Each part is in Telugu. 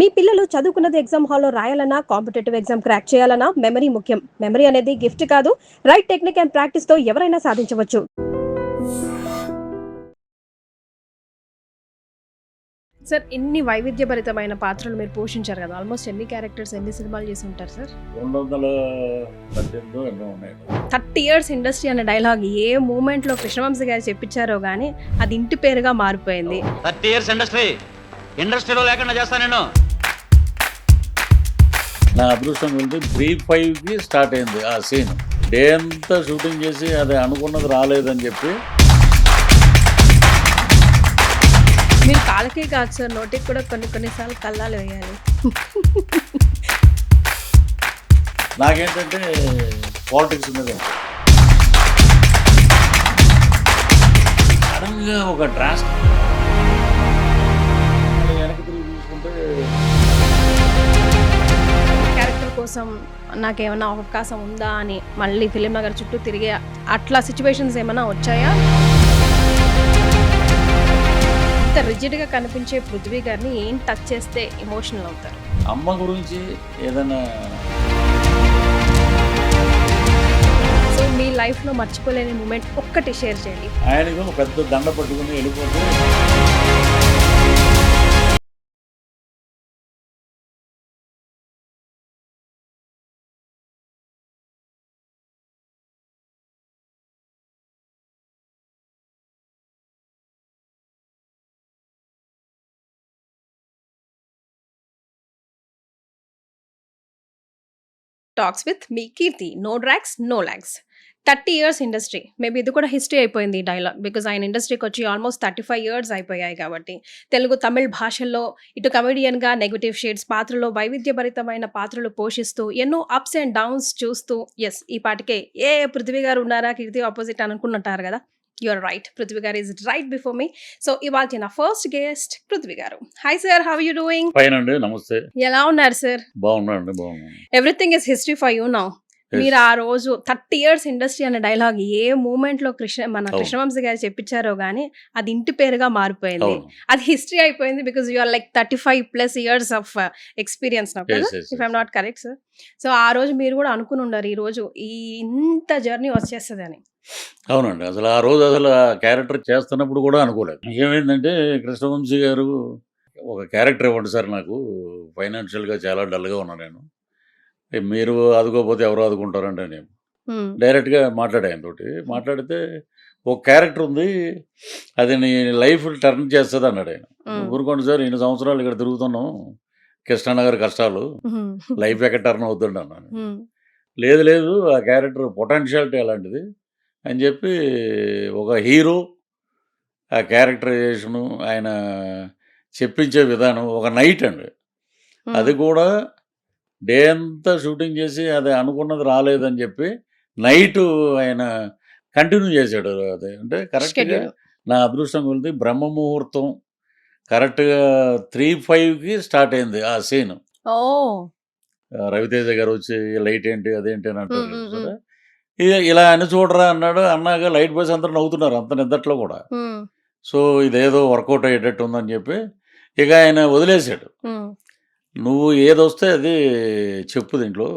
మీ పిల్లలు చదువుకున్నది ఎగ్జామ్ హాల్లో రాయాలన్నా కాంపిటేటివ్ ఎగ్జామ్ క్రాక్ చేయాలన్నా మెమరీ ముఖ్యం. మెమరీ అనేది గిఫ్ట్ కాదు, రైట్ టెక్నిక్ అండ్ ప్రాక్టీస్ తో ఎవరైనా సాధించవచ్చు. సార్, ఇన్ని వైవిధ్యభరితమైన పాత్రలు మీరు పోషించారు కదా. ఆల్మోస్ట్ ఎన్ని క్యారెక్టర్స్, ఎన్ని సినిమాలు చేసి ఉంటారు సార్? 218 ఎన్నో ఉన్నాయి. 30 years ఇండస్ట్రీ అనే డైలాగ్ ఏ మూమెంట్ లో కృష్ణవంశీ గారు చెప్పించారో గానీ అది ఇంటి పేరుగా మారిపోయింది. 30 years ఇండస్ట్రీలో లేకుండా చేస్తా నేను. నా అదృష్టం వెళ్తే 3-5కి స్టార్ట్ అయింది ఆ సీన్. డే అంతా షూటింగ్ చేసి అది అనుకున్నది రాలేదని చెప్పి. మీరు కాళ్ళకే కాదు సార్, నోటికి కూడా కొన్నిసార్లు కళ్ళాలు వేయాలి. నాకేంటంటే పాలిటిక్స్ మీద సడన్గా ఒక డ్రాస్ట్ వెనక్కి తిరిగి చూసుకుంటే క్యారెక్టర్ కోసం నాకేమైనా అవకాశం ఉందా అని మళ్ళీ ఫిలిం నగర్ చుట్టూ తిరిగే అట్లా సిచ్యువేషన్స్ ఏమైనా వచ్చాయా? ఇంత రిజిడ్గా కనిపించే పృథ్వీ గారిని ఏం టచ్ చేస్తే ఎమోషనల్ అవుతారు? అమ్మ గురించి ఏదైనా సో మీ లైఫ్లో మర్చిపోలేని మూమెంట్ ఒక్కటి షేర్ చేయండి. ఆయనకు ఒక పెద్ద దండ పట్టుకుని వెళ్ళిపోతే talks with me Keerthi, no drugs no lags. 30 years industry, maybe ఇది కూడా హిస్టరీ అయిపోయింది ఈ డైలాగ్. బికాజ్ ఆయన ఇండస్ట్రీకి వచ్చి ఆల్మోస్ట్ 35 years అయిపోయాయి కాబట్టి తెలుగు, తమిళ్ భాషల్లో ఇటు కమెడియన్గా నెగటివ్ షేడ్స్ పాత్రలో వైవిధ్యభరితమైన పాత్రలు పోషిస్తూ ఎన్నో అప్స్ అండ్ డౌన్స్ చూస్తూ ఎస్ ఈ పాటికే పృథ్వీ గారు ఉన్నారా కీర్తి ఆపోజిట్ అనుకుంటుంటారు కదా. యూఆర్ రైట్, పృథ్వీ గారు is right before me. So ఇవాళ నా ఫస్ట్ గెస్ట్ పృథ్వీ గారు. Hi sir, how you doing? పైనండి. నమస్తే. ఎలా ఉన్నారు సార్? బాగున్నాను. Everything is history for you now. మీరు ఆ రోజు 30 years ఇండస్ట్రీ అనే డైలాగ్ ఏ మూమెంట్ లో కృష్ణవంశీ గారు చెప్పించారో గానీ అది ఇంటి పేరుగా మారిపోయింది. అది హిస్టరీ అయిపోయింది. Because you are like 35+ years of experience now కదా, if I'm not correct sir. So ఆ రోజు మీరు కూడా అనుకుని ఉండరు ఈ రోజు ఇంత జర్నీ వచ్చేస్తుంది అని. అవునండి. అసలు ఆ రోజు అసలు ఆ క్యారెక్టర్ చేస్తున్నప్పుడు కూడా అనుకోలేదు. ఏమైందంటే కృష్ణవంశీ గారు ఒక క్యారెక్టర్ ఇవ్వండి సార్, నాకు ఫైనాన్షియల్గా చాలా డల్గా ఉన్నాను, నేను మీరు ఆదుకోకపోతే ఎవరు ఆదుకుంటారంటే నేను డైరెక్ట్గా మాట్లాడేతోటి మాట్లాడితే ఒక క్యారెక్టర్ ఉంది, అది నీ లైఫ్ టర్న్ చేస్తుంది అన్నాడు ఆయన. ఊరుకోండి సార్, 2 సంవత్సరాలు ఇక్కడ తిరుగుతున్నాం, కృష్ణానగర్ కష్టాలు, లైఫ్ ఎక్కడ టర్న్ అవుతుంది అన్నాను. లేదు లేదు, ఆ క్యారెక్టర్ పొటెన్షియాలిటీ అలాంటిది అని చెప్పి ఒక హీరో ఆ క్యారెక్టరైజేషను ఆయన చెప్పించే విధానం ఒక నైట్ అండి. అది కూడా డే అంతా షూటింగ్ చేసి అది అనుకున్నది రాలేదని చెప్పి నైట్ ఆయన కంటిన్యూ చేశాడు. అది అంటే కరెక్ట్గా నా అదృష్టం కొలిది బ్రహ్మ ముహూర్తం కరెక్ట్గా 3-5కి స్టార్ట్ అయింది ఆ సీన్. రవితేజ గారు వచ్చి లైట్ ఏంటి అదేంటి అని అంటారు సరే, ఇలా అని చూడరా అన్నాడు. అన్నాక లైట్ బాయ్స్ అందరూ నవ్వుతున్నారు అంత నిద్దట్లో కూడా. సో ఇదేదో వర్కౌట్ అయ్యేటట్టు ఉందని చెప్పి ఇక ఆయన వదిలేశాడు. నువ్వు ఏదొస్తే అది చెప్పు, దీంట్లో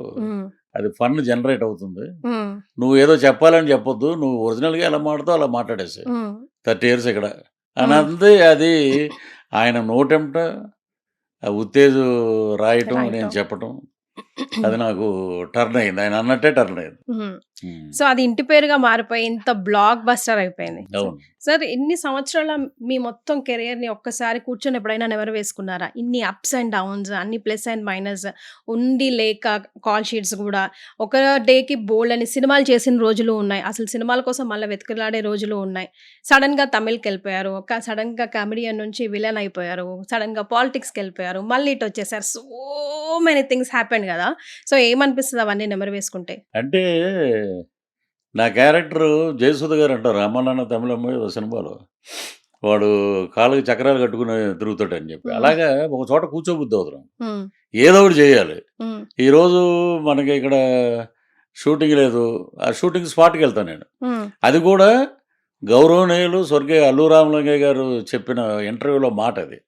అది ఫన్ జనరేట్ అవుతుంది, నువ్వు ఏదో చెప్పాలని చెప్పొద్దు, నువ్వు ఒరిజినల్గా ఎలా మాట్లాడుతావు అలా మాట్లాడేసి 30 years ఇక్కడ అని అంతే. అది ఆయన నోటెంట ఉత్తేజు రాయటం, నేను చెప్పటం, అది నాకు టర్న్ అయింది. ఆయన అన్నట్టే టర్న్ అయింది. సో అది ఇంటి పేరుగా మారిపోయి ఇంత బ్లాక్ బస్టర్ అయిపోయింది. సార్, ఇన్ని సంవత్సరాల మీ మొత్తం కెరియర్ని ఒక్కసారి కూర్చొని ఎప్పుడైనా నెవరు వేసుకున్నారా? ఇన్ని అప్స్ అండ్ డౌన్స్, అన్ని ప్లస్ అండ్ మైనస్ ఉండి లేక కాల్ షీట్స్ కూడా ఒక డేకి బోల్డ్ అని సినిమాలు చేసిన రోజులు ఉన్నాయి. అసలు సినిమాల కోసం మళ్ళీ వెతుకులాడే రోజులు ఉన్నాయి. సడన్గా తమిళ్కి వెళ్ళిపోయారు, సడన్గా కామెడియన్ నుంచి విలన్ అయిపోయారు, సడన్గా పాలిటిక్స్కి వెళ్ళిపోయారు, మళ్ళీ ఇటు వచ్చేసారు. సో మెనీ థింగ్స్ హ్యాపెన్ కదా. సో ఏమనిపిస్తుంది అవన్నీ నెమరు వేసుకుంటే? అంటే నా క్యారెక్టర్ జయసుధ గారు అంటారు, రామానాన్న తమిళమ్మ సినిమాలో, వాడు కాళ్ళకి చక్రాలు కట్టుకుని తిరుగుతాడు అని చెప్పి. అలాగా ఒక చోట కూర్చోబుద్ది అవుతున్నాం, ఏదో ఒకటి చేయాలి. ఈరోజు మనకి ఇక్కడ షూటింగ్ లేదు, ఆ షూటింగ్ స్పాట్కి వెళ్తాను నేను. అది కూడా గౌరవనీయులు స్వర్గీయ అల్లు రామలింగయ్య గారు చెప్పిన ఇంటర్వ్యూలో మాట అది.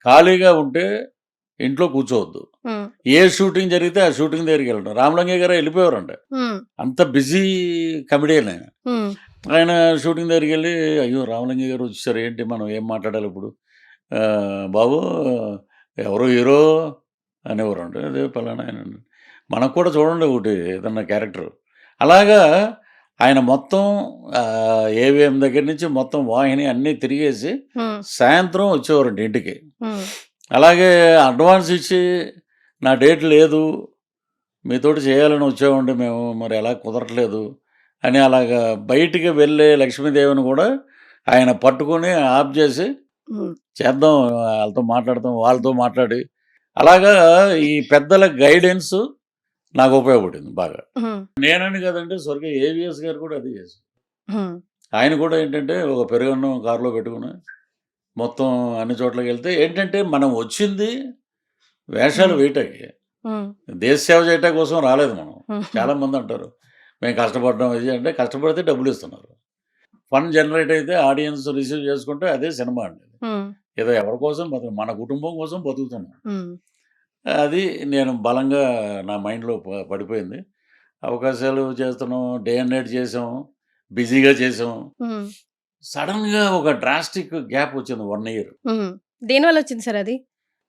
ఖాళీగా ఉంటే ఇంట్లో కూర్చోవద్దు. హ్మ్. ఏ షూటింగ్ జరిగితే ఆ షూటింగ్ దగ్గరికి వెళ్ళడం. రామలింగయ్య గారు వెళ్ళిపోయారంట. హ్మ్. అంత బిజీ కమెడియన్ ఆయన. హ్మ్. ఆయన షూటింగ్ దగ్గరికి వెళ్ళి, అయ్యో! రామలింగయ్య గారు వచ్చేసారు, ఏంటి మనం ఏం మాట్లాడాలి ఇప్పుడు? బాబు ఎవరు హీరో అనేవారంట. అదే పలానా ఆయన. మనకు కూడా చూడండి ఒకటి ఏదన్నా క్యారెక్టర్. అలాగా ఆయన మొత్తం ఏవిఎం దగ్గర నుంచి మొత్తం వాహిని అన్నీ తిరిగేసి హ్మ్. సాయంత్రం వచ్చేవారంట ఇంటికి. హ్మ్. అలాగే అడ్వాన్స్ ఇచ్చి నా డేట్ లేదు, మీతోటి చేయాలని వచ్చామండి మేము, మరి ఎలా కుదరట్లేదు అని అలాగా బయటికి వెళ్ళే లక్ష్మీదేవిని కూడా ఆయన పట్టుకొని ఆఫ్ చేసి హ్మ్. చేద్దాం, వాళ్ళతో మాట్లాడతాం, వాళ్ళతో మాట్లాడి అలాగా ఈ పెద్దల గైడెన్స్ నాకు ఉపయోగపడింది బాగా. హ్మ్. నేనని కదండి, స్వర్గీయ ఏవిఎస్ గారు కూడా అదే చేశారు. హ్మ్. ఆయన కూడా ఏంటంటే ఒక పెరుగన్నం కారులో పెట్టుకుని మొత్తం అన్ని చోట్లకి వెళ్తే ఏంటంటే మనం వచ్చింది వేషాలు హ్మ్. వేయటానికి, హ్మ్. దేశ సేవ చేయటం కోసం రాలేదు మనం. హ్మ్. చాలామంది అంటారు మేము కష్టపడ్డాం ఇది అంటే, కష్టపడితే డబ్బులు ఇస్తున్నారు. ఫన్ జనరేట్ అయితే ఆడియన్స్ రిసీవ్ చేసుకుంటే అదే సినిమా అండి. హ్మ్. ఏదో ఎవరి కోసం బతుకు, మన కుటుంబం కోసం బతుకుతున్నాం. హ్మ్. అది నేను బలంగా నా మైండ్లో పడిపోయింది. అవకాశాలు చేస్తున్నాం, డే అండ్ నైట్ చేసాం, బిజీగా చేసాం. హ్మ్. సడన్గా ఒక డ్రాస్టిక్ గ్యాప్ వచ్చింది 1 ఇయర్. హ్మ్. దేనివల్ల వచ్చింది సార్ అది?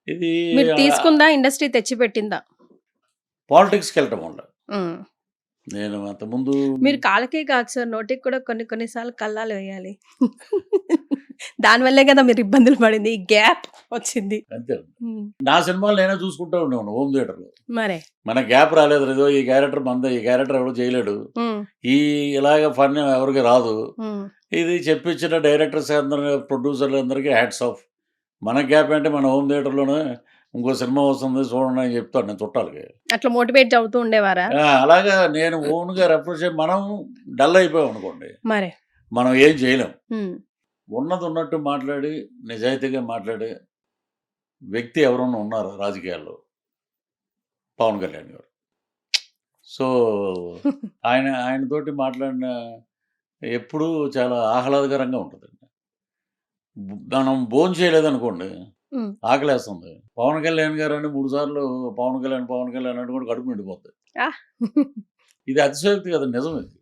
ఇది మీరు తీసుకుందా? ఇండస్ట్రీ తెచ్చిపెట్టిందా? పాలిటిక్స్కి వెళ్ళటం వల్ల. హ్మ్. నేను అంతకుముందు మీరు కాళ్ళకే కాదు సార్, నోటికి కూడా కొన్ని కొన్ని సార్లు కల్లాలు వేయాలి. దానివల్లే కదా మీరు ఇబ్బందులు పడింది. ఈ గ్యాప్ వచ్చింది. అంతే. హ్మ్. నా సినిమాలు నేనే చూసుకుంటూ ఉండేవాడిని హోమ్ థియేటర్లో. మరే. మన గ్యాప్ రాలేదు, ఏదో ఈ క్యారెక్టర్ మందే, ఈ క్యారెక్టర్ ఎవడు చేయలేడు, హ్మ్. ఈ ఇలాగ ఫన్ ఎవరికి రాదు, హ్మ్. ఇది చెప్పించిన డైరెక్టర్స్ అందరూ, ప్రొడ్యూసర్లు అందరికీ హ్యాట్స్ ఆఫ్. మన గ్యాప్ అంటే మన హోమ్ థియేటర్లోనే ఇంకో సినిమా వస్తుంది చూడండి అని చెప్తాను నేను చుట్టాలకి. అట్లా మోటివేట్ అవుతూ ఉండేవారా? అలాగా నేను ఓన్గా రెఫర్ చేసి మనం డల్ అయిపోయాం అనుకోండి, మరే. మనం ఏం చేయలేం. హ్మ్. ఉన్నది ఉన్నట్టు మాట్లాడి నిజాయితీగా మాట్లాడే వ్యక్తి ఎవరన్నా ఉన్నారా రాజకీయాల్లో? పవన్ కళ్యాణ్ గారు. సో ఆయనతోటి మాట్లాడిన ఎప్పుడూ చాలా ఆహ్లాదకరంగా ఉంటుందండి. మనం భోజనం చేయలేదనుకోండి, హ్మ్. ఆకలేస్తుంది. పవన్ కళ్యాణ్ గారని 3 సార్లు పవన్ కళ్యాణ్, పవన్ కళ్యాణ్ అంటే కూడా కడుపు నిండిపోద్ది. ఆ! ఇది అతిశయోక్తి కాదు, నిజం ఇది.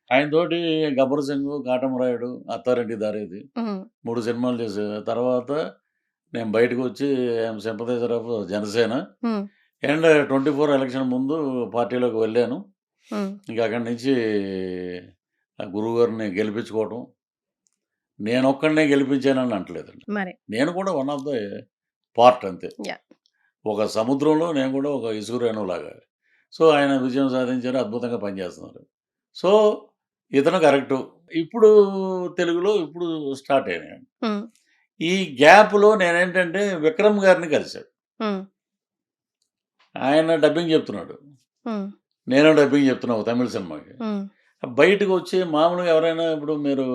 ఆయనతోటి 'గబ్బర్ సింగ్', 'కాటమరాయుడు', 'అత్తారింటికి దారేది' హ్మ్. 3 సినిమాలు చేశా. తర్వాత నేను బయటకొచ్చి ఐయామ్ సింపథైజర్ ఆఫ్ జనసేన. హ్మ్. అండ్ 24 ఎలక్షన్ ముందు పార్టీలోకి వెళ్ళాను. హ్మ్. ఇంక అక్కడి నుంచి ఆ గురువుగారిని గెలిపించుకోవడం. నేనొక్కడినే గెలిపించానని అంటలేదండి. మరే. నేను కూడా వన్ ఆఫ్ ద పార్ట్ అంతే. యాహ్! ఒక సముద్రంలో నేను కూడా ఒక ఇసుక రేణువులాగా. సో, ఆయన విజయం సాధించారు. అద్భుతంగా పనిచేస్తున్నారు. సో, ఇతను కరెక్టు. ఇప్పుడు తెలుగులో ఇప్పుడు స్టార్ట్ అయినాయండి. హ్మ్. ఈ గ్యాప్‌లో నేనేంటంటే విక్రమ్ గారిని కలిసాను. హ్మ్. ఆయన డబ్బింగ్ చెప్తున్నాడు. హ్మ్. నేను డబ్బింగ్ చెప్తున్నా ఒక తమిళ్ సినిమాకి. హ్మ్. బయటకొచ్చి మామూలుగా ఎవరైనా ఇప్పుడు మీరు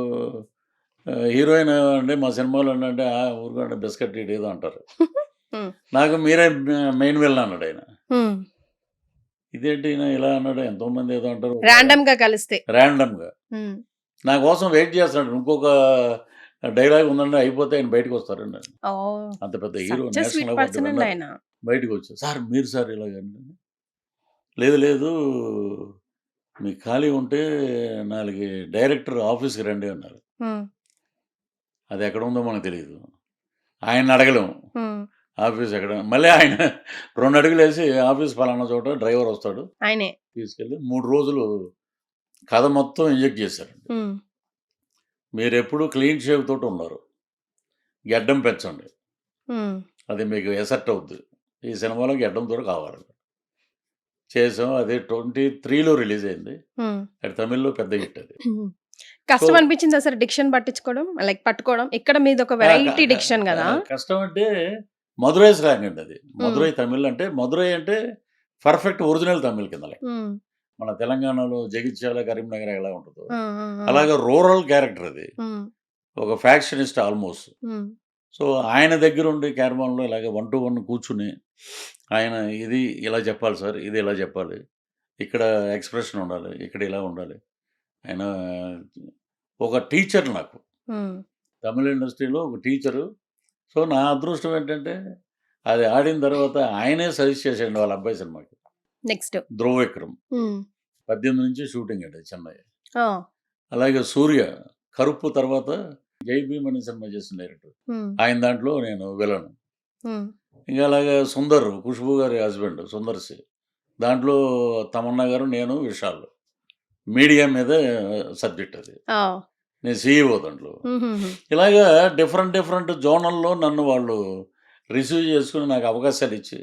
హీరోయిన్ అండి మా సినిమాలో అంటే ఊరుకోండి బిస్కెట్ ఇదేదో అంటారు. హ్మ్. నాకు మీరే మెయిన్ విలన్ అన్నాడు ఆయన. హ్మ్. ఇదేంటి ఈయన ఇలా అన్నాడు, ఎంతోమంది ఏదో అంటారు. రాండమ్‌గా కలిస్తే. ర్యాండమ్‌గా. హ్మ్. నా కోసం వెయిట్ చేస్తున్నాడు. ఇంకొక డైలాగ్ ఉందండి అయిపోతే ఆయన బయటకొస్తారండి. ఓహ్! అంత పెద్ద hero, such a national sweet award person అండి విన్నర్ ఆయన. బయటకొచ్చారు. సార్ మీరు సార్ ఇలాగండి. లేదు లేదు, మీకు ఖాళీ ఉంటే 4 డైరెక్టర్ ఆఫీస్‌కి రండి అన్నారు. హ్మ్. అది ఎక్కడుందో మనకు తెలీదు. ఆయన్ని అడగలేము. హ్మ్. ఆఫీస్ ఎక్కడ, మళ్ళీ ఆయన 2 అడుగులేసి ఆఫీస్ పలానా చోట డ్రైవర్ వస్తాడు, ఆయనే. తీసుకెళ్ళి 3 రోజులు కథ మొత్తం ఇంజెక్ట్ చేశారండి. హ్మ్. మీరెప్పుడు క్లీన్ షేవ్ తోటి ఉన్నారు. గెడ్డం పెంచండి. హ్మ్. అది మీకు ఎసెట్ అవుద్ది. ఈ సినిమాలో గెడ్డంతోటి కావాలి. చేసాం. అది 23లో రిలీజ్ అయింది. హ్మ్. అది తమిళ్‌లో పెద్ద హిట్ అది. హ్మ్. సో, కష్టం అనిపించిందా సార్ డిక్షన్ పట్టించుకోవడం? లైక్ పట్టుకోవడం? ఇక్కడ మీదొక క క వెరైటీ క డిక్షన్ క గదా! కష్టం అంటే మదురై స్లాంగ్ అండి అది. హ్మ్. మదురై తమిళ్ అంటే, మదురై అంటే పర్ఫెక్ట్ ఒరిజినల్ తమిళ్ కింద లెక్క. హ్మ్. మన తెలంగాణలో జగిత్యాల, కరీంనగర్ ఎలా ఉంటదో, ఆ! ఆ! ఆ! అలాగా రూరల్ క్యారెక్టర్ అది. హ్మ్. ఒక ఫ్యాక్షనిస్ట్ ఆల్‌మోస్ట్. హ్మ్. సో, ఆయన దగ్గరుండి క్యారవాన్‌లో ఇలాగ 1-1 కూర్చొని, ఆయన ఇది ఇలా చెప్పాలి సార్, ఇది ఇలా చెప్పాలి, ఇక్కడ ఎక్స్‌ప్రెషన్ ఉండాలి, ఇక్కడ ఇలా ఉండాలి. ఆయన ఒక టీచర్ నాకు. హ్మ్. తమిళ్ ఇండస్ట్రీలో ఒక టీచరు. సో, నా అదృష్టం ఏంటంటే, అది ఆడిన తర్వాత ఆయనే సజెస్ట్ చేసాడు వాళ్ళ అబ్బాయి సినిమాకి, నెక్స్ట్. 'ధ్రువ విక్రమ్'. హ్మ్. 18 నుంచి షూటింగ్ అండి చెన్నై. ఆ! అలాగే 'సూర్య' 'కరుప్పు' తర్వాత 'జై భీమ్' అనే సినిమా చేసిన డైరెక్టర్. హ్మ్. ఆయన దాంట్లో నేను విలను. హ్మ్. ఇంకా అలాగే 'సుందర్' ఖుష్బూ గారి హస్బెండ్ 'సుందర్ సి'. దాంట్లో తమన్నా గారు, నేను, విశాల్. మీడియా మీద సబ్జెక్ట్ అది. ఆ! నేను సీఈఓ దాంట్లో. హుహుహు. ఇలాగా డిఫరెంట్ జోనల్‌లో నన్ను వాళ్ళు రిసీవ్ చేసుకొని నాకు అవకాశాలు ఇచ్చి,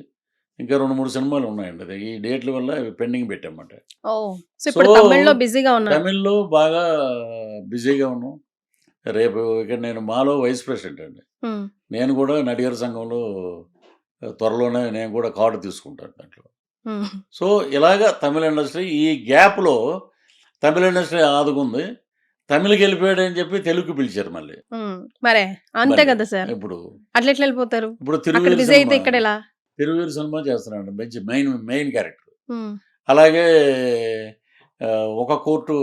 ఇంకా 2, 3 సినిమాలు ఉన్నాయండి. అది ఈ డేట్ల వల్ల అవి పెండింగ్ పెట్టామన్నమాట. ఓహ్! సో, సో, ఇప్పుడు తమిళ్‌లో బిజీగా ఉన్నారు. తమిళ్‌లో బాగా బిజీగా ఉన్నాం. రేపు ఇక నేను మాలో వైస్ ప్రెసిడెంట్ అండి. హ్మ్. నేను కూడా నడిగర్ సంఘంలో త్వరలోనే నేను కూడా కార్డ్ తీసుకుంటాను దాంట్లో. హ్మ్. సో, ఇలాగ తమిళ ఇండస్ట్రీ ఈ గ్యాప్‌లో తమిళ ఇండస్ట్రీ ఆదుకుంది. తమిళ్‌కెళ్ళిపోయాడని చెప్పి తెలుగుకి పిలిచారు మళ్ళీ. హ్మ్. మరే అంతే మళ్ళీ. కదా సార్. ఇప్పుడు అట్లెట్లా ఎళ్ళిపోతారు? ఇప్పుడు అక్కడ 'తిరువీరు' బిజీ అయితే సినిమా ఇక్కడెలా? 'తిరువీరు' సినిమా చేస్తున్నాడు. మంచి మెయిన్ క్యారెక్టర్. హ్మ్. అలాగే 'ఒక కోర్టు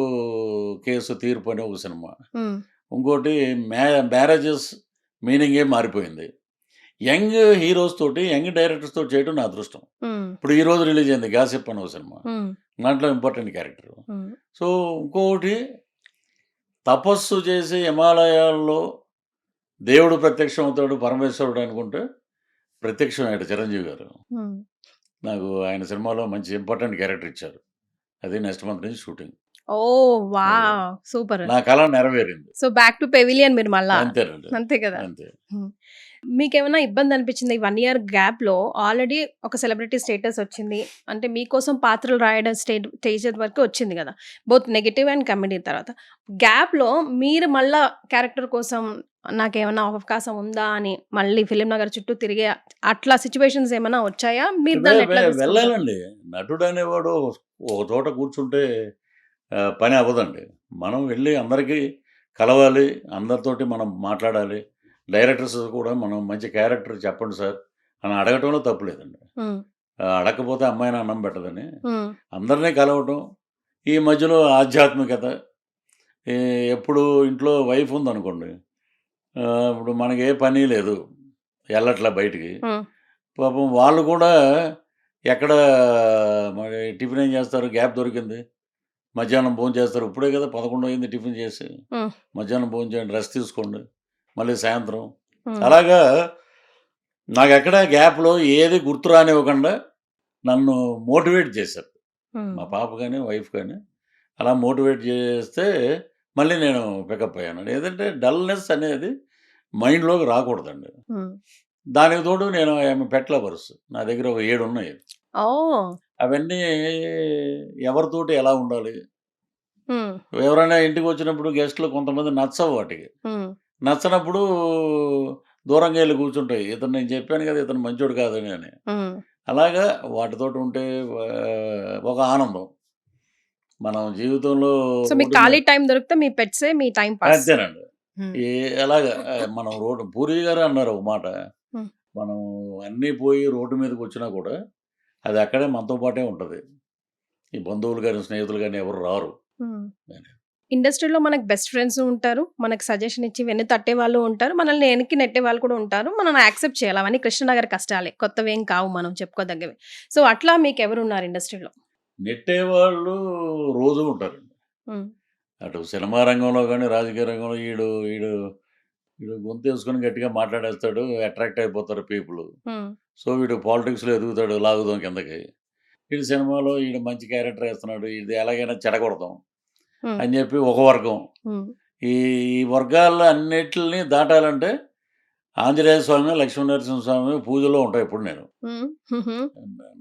కేసు తీర్పు' అని ఒక సినిమా. హ్మ్. ఇంకోటి మ్యారేజెస్ మీనింగే మారిపోయింది. యంగ్ హీరోస్ తోటి, యంగ్ డైరెక్టర్స్ తోటి చేయడం నా అదృష్టం. హ్మ్. ఇప్పుడు ఈరోజు రిలీజ్ అయింది 'గాసిప్' అని ఒక సినిమా. హ్మ్. దాంట్లో ఇంపార్టెంట్ క్యారెక్టర్. హ్మ్. సో, ఇంకొకటి తపస్సు చేసి హిమాలయాల్లో దేవుడు ప్రత్యక్షం అవుతాడు, పరమేశ్వరుడు అనుకుంటే ప్రత్యక్షమయ్యాడు చిరంజీవి గారు. హ్మ్. నాకు ఆయన సినిమాలో మంచి ఇంపార్టెంట్ క్యారెక్టర్ ఇచ్చారు. అది నెక్స్ట్ మంత్ నుంచి షూటింగ్. ఓహ్! అది వావ్! సూపర్. నా కల నెరవేరింది. సో, బ్యాక్ టు పెవిలియన్ మీరు మళ్ళా. అంతేనండి. అంతే కదా! అంతే. హ్మ్. మీకేమైనా ఇబ్బందనిపించిందా? ఈ 1 ఇయర్ గ్యాప్‌లో ఆల్రెడీ ఒక సెలబ్రిటీ స్టేటస్ వచ్చింది. అంటే మీకోసం పాత్రలు రాయడం స్టేజ్ వరకు వచ్చింది గదా! బోత్ నెగెటివ్ అండ్ కామెడీ తర్వాత. గ్యాప్‌లో మీరు మళ్ళా క్యారెక్టర్ కోసం నాకేమన్నా అవకాశం ఉందా అని మళ్ళీ ఫిల్మ్ నగర్ చుట్టూ తిరిగే అట్లా సిట్యుయేషన్స్ ఏమైనా వచ్చాయా? మీరు దాన్ని ఎట్లా తీసుకుంటారు? వెళ్ళాలండి. నటుడనేవాడు ఒక చోట కూర్చుంటే పని అవ్వదండి. మనం వెళ్ళి అందరికీ కలవాలి. అందరితోటి మనం మాట్లాడాలి. డైరెక్టర్స్ కూడా మనం మంచి క్యారెక్టర్ చెప్పండి సార్ అని అడగటంలో తప్పు లేదండి. హ్మ్. అడగకపోతే అమ్మాయిని అన్నం పెట్టదని. హ్మ్. అందరినీ కలవటం. ఈ మధ్యలో ఆధ్యాత్మికత. ఎ ఎప్పుడు ఇంట్లో వైఫ్ ఉందనుకోండి. ఇప్పుడు మనకి ఏ పని లేదు. ఎళ్ళట్లా బయటికి. హ్మ్. పాపం వాళ్ళు కూడా ఎక్కడ మరి టిఫిన్ ఏం చేస్తారు? గ్యాప్ దొరికింది. మధ్యాహ్నం భోంచేస్తారు. ఇప్పుడే కదా 11 అయింది టిఫిన్ చేసి. హ్మ్. మధ్యాహ్నం భోంచేయండి, రెస్ట్ తీసుకోండి. మళ్ళీ సాయంత్రం. హ్మ్. అలాగా నాకెక్కడ గ్యాప్‌లో ఏది గుర్తు రానివ్వకుండా నన్ను మోటివేట్ చేశారు. హ్మ్. మా పాప గాని, వైఫ్ గాని. అలా మోటివేట్ చేస్తే మళ్ళీ నేను పికప్ అయ్యాను. ఏదంటే డల్‌నెస్ అనేది మైండ్‌లోకి రాకూడదండి. హ్మ్. దానికి తోడు నేను ఐయామ్ ఎ పెట్ లవర్స్. నా దగ్గర ఒక 7 ఉన్నాయి. ఓహ్! అవన్నీ ఎవరితోటి ఎలా ఉండాలి? హ్మ్. ఎవరైనా ఇంటికొచ్చినప్పుడు గెస్ట్‌లు కొంతమంది నచ్చవు వాటికి. హ్మ్. నచ్చనప్పుడు దూరంగా ఎళ్లి కూర్చుంటాయి. ఇతను నేను చెప్పాను కదా! ఇతను మంచోడు కాదని అని. హ్మ్. అలాగా వాటితోటి ఉంటే ఒక ఆనందం. మనం జీవితంలో సో, మీకు రోడ్డు మీద ఖాళీ టైమ్ దొరికితే మీ పెట్సే మీ టైమ్ పాస్. అంతేనండి. హ్మ్. ఎలాగా మనం రోడ్డు పూరి గారే అన్నారు ఒక మాట. హ్మ్. మనం అన్నీ పోయి రోడ్డు మీదకొచ్చినా కూడా అది అక్కడే మనతో పాటే ఉంటది. ఈ బంధువులు గాని, స్నేహితులు గాని ఎవరు రారు హ్మ్. అని. ఇండస్ట్రీలో మనకు బెస్ట్ ఫ్రెండ్స్ ఉంటారు. మనకు సజెషన్ ఇచ్చి వెన్ను తట్టే వాళ్ళు ఉంటారు. మనల్ని వెనక్కి నెట్టే వాళ్ళు కూడా ఉంటారు. మనల్ని యాక్సెప్ట్ చేయాలి. అవన్నీ కృష్ణనగర్ కష్టాలే. కొత్తవేం కావు మనం చెప్పుకోదగ్గవి. సో, అట్లా మీకెవరున్నారు ఇండస్ట్రీలో? నెట్టేవాళ్ళు రోజూ ఉంటారండి. హ్మ్. అటు సినిమా రంగంలో గాని, రాజకీయ రంగంలో ఈడు ఈడు ఈడు గొంతేసుకొని గట్టిగా మాట్లాడేస్తాడు. అట్రాక్ట్ అయిపోతారు పీపుల్. హ్మ్. సో, వీడు పాలిటిక్స్‌లో ఎదుగుతాడు లాగుదాం కిందకి. ఈడు సినిమాలో ఈడు మంచి క్యారెక్టర్ ఏస్తున్నాడు. ఇది ఎలాగైనా చెడగొడదాం హ్మ్. అని చెప్పి ఒక వర్గం. హ్మ్. ఈ వర్గాల్లో అన్నిటిని దాటాలంటే ఆంజనేయ స్వామి, లక్ష్మీనరసింహ స్వామి పూజలో ఉంటా ఎప్పుడు నేను. హ్మ్. హుహు.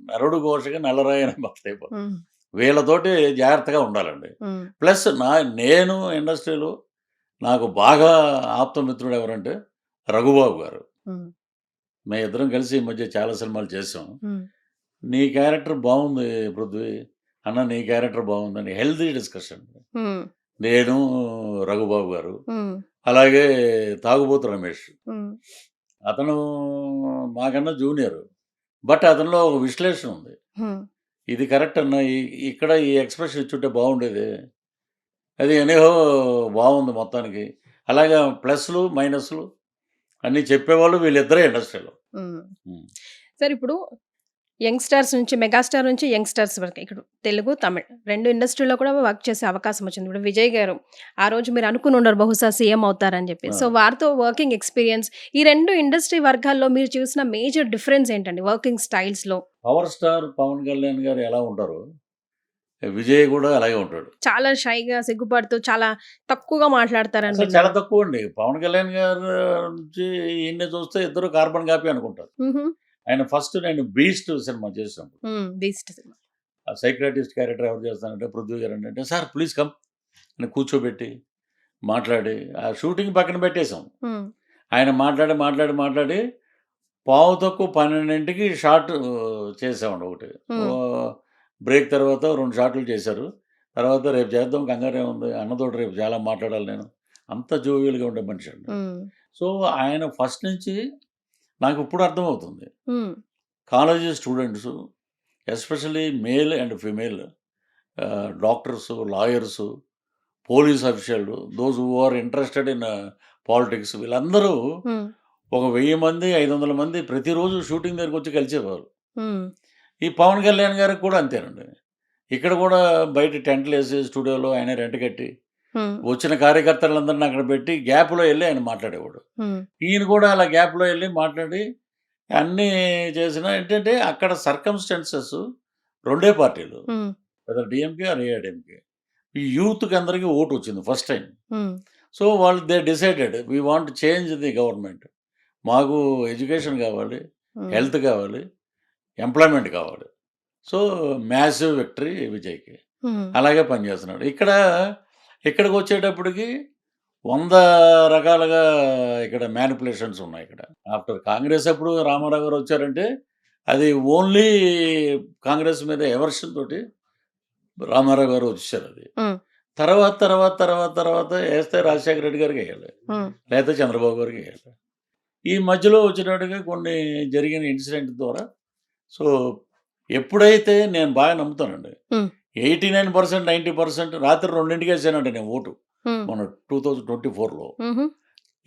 నరుడు ఘోషకి నల్లరాయి అని భక్తయిపోతాం. హ్మ్. వీళ్ళతోటి జాగ్రత్తగా ఉండాలండి. హ్మ్. ప్లస్ నేను ఇండస్ట్రీలో నాకు బాగా ఆప్తమిత్రుడు ఎవరంటే రఘుబాబు గారు. హ్మ్. మేమిద్దరం కలిసి ఈ మధ్య చాలా సినిమాలు చేసాం. హ్మ్. నీ క్యారెక్టర్ బావుంది పృథ్వీ. అన్న నీ క్యారెక్టర్ బావుందని హెల్తీ డిస్కషన్. హ్మ్. నేను, రఘుబాబు గారు. హ్మ్. అలాగే తాగుబోతు రమేష్. హ్మ్. అతను మాకన్నా జూనియరు. బట్ అతనిలో ఒక విశ్లేషణ ఉంది. హ్మ్. ఇది కరెక్ట్ అన్న. ఇక్కడ ఈ ఎక్స్‌ప్రెషన్ ఇచ్చుంటే బావుండేది. అది ఎనీహో బావుంది మొత్తానికి. అలాగా ప్లస్‌లు, మైనస్‌లు అన్నీ చెప్పేవాళ్ళు వీళ్ళిద్దరే ఇండస్ట్రీలో. హ్మ్. ఉమ్. సార్ ఇప్పుడు యంగ్‌స్టార్స్ నుంచి మెగాస్టార్ నుంచి యంగ్‌స్టార్స్ వరకు ఇక్కడ తెలుగు, తమిళ్ 2 ఇండస్ట్రీలో కూడా వర్క్ చేసే అవకాశం వచ్చింది. ఇప్పుడు విజయ్ గారు ఆ రోజు మీరు అనుకుని ఉండరు బహుశా సీఎం అవుతారని చెప్పి. ఆ. సో వారితో వర్కింగ్ ఎక్స్‌పీరియన్స్ ఈ 2 ఇండస్ట్రీ వర్గాల్లో మీరు చూసిన మేజర్ డిఫరెన్స్ ఏంటండి వర్కింగ్ స్టైల్స్‌లో? పవర్ స్టార్ పవన్ కళ్యాణ్ గారు ఎలా ఉంటారు, విజయ్ కూడా అలాగే ఉంటాడు. చాలా షైగా సిగ్గుపడుతూ చాలా తక్కువగా మాట్లాడతారని అసలు చాలా విన్నాను. తక్కువ అండి. పవన్ కళ్యాణ్ గారు నుంచి ఈయన్ని చూస్తే ఇద్దరు కార్బన్ కాపీ అనుకుంటారు. హుహు. ఆయన ఫస్ట్ నేను బీస్ట్ సినిమా చేసినప్పుడు బీస్ట్ సినిమా. ఆ సైక్రాటిస్ట్ క్యారెక్టర్ ఎవరు చేస్తానంటే పృథ్వీ గారు అంటే సార్ ప్లీజ్ కమ్ అని కూర్చోబెట్టి మాట్లాడి ఆ షూటింగ్ పక్కన పెట్టేశాం. హ్మ్. ఆయన మాట్లాడి పావు తక్కువ 12కి షార్ట్ చేసామండి ఒకటి. హ్మ్. బ్రేక్ తర్వాత 2 షాట్లు చేశారు. తర్వాత రేపు చేద్దాం కంగారు ఏముంది అన్నతోటి రేపు చాలా మాట్లాడాలి నేను. అంత జోవియల్‌గా ఉండే మనిషి అండి. హ్మ్. సో ఆయన ఫస్ట్ నుంచి నాకు ఇప్పుడు అర్థమవుతుంది. హ్మ్. College students especially male and female doctors, lawyers, police official those who are interested in politics వీళ్ళందరూ హ్మ్. ఒక 1000 మంది, 500 మంది ప్రతిరోజు షూటింగ్ దగ్గరికి వచ్చి కలిసేవారు. హ్మ్. ఈ పవన్ కళ్యాణ్ గారికి కూడా అంతేనండి. ఇక్కడ కూడా బయట టెంట్‌లేసి స్టూడియోలో ఆయన రెంట్ కట్టి, హ్మ్. వచ్చిన కార్యకర్తలందరిని అక్కడ పెట్టి గ్యాప్‌లో ఎళ్లి ఆయన మాట్లాడేవాడు. హ్మ్. ఈయన కూడా అలా గ్యాప్‌లో ఎళ్లి మాట్లాడి అన్నీ చేసినా ఏంటంటే అక్కడ సర్కమ్‌స్టాన్సెస్ రెండే పార్టీలు. హ్మ్. Whether DMK or AIADMK. ఈ యూత్‌కి అందరికి ఓటొచ్చింది ఫస్ట్ టైమ్. హ్మ్. సో, వాళ్ళు they decided we want change the government. మాకు ఎడ్యుకేషన్ కావాలి, హ్మ్. హెల్త్ కావాలి, ఎంప్లాయ్‌మెంట్ కావాలి. సో, మ్యాసివ్ విక్టరీ విజయ్‌కి. హ్మ్. అలాగే పనిచేస్తున్నాడు. ఇక్కడికొచ్చేటప్పటికి 100 రకాలుగా ఇక్కడ మ్యానిపులేషన్స్ ఉన్నాయి ఇక్కడ. ఆఫ్టర్ కాంగ్రెస్ అప్పుడు రామారావు గారు వచ్చారంటే, అది ఓన్లీ కాంగ్రెస్ మీద ఎవర్షన్ తోటి రామారావు గారు వచ్చేసారది. హ్మ్. తర్వాత ఏస్తే రాజశేఖర రెడ్డి గారికెయ్యాలి. హ్మ్. లేతే చంద్రబాబు గారికెయ్యాలి. ఈ మధ్యలో వచ్చేటప్పటికి కొన్ని జరిగిన ఇన్సిడెంట్ ద్వారా సో, ఎప్పుడైతే నేను బాగా నమ్ముతానండి. హ్మ్. 89%, 90% రాత్రి 2ంటికేసానండి నేను ఓటు. హ్మ్. మొన్న 2024లో. హుహు.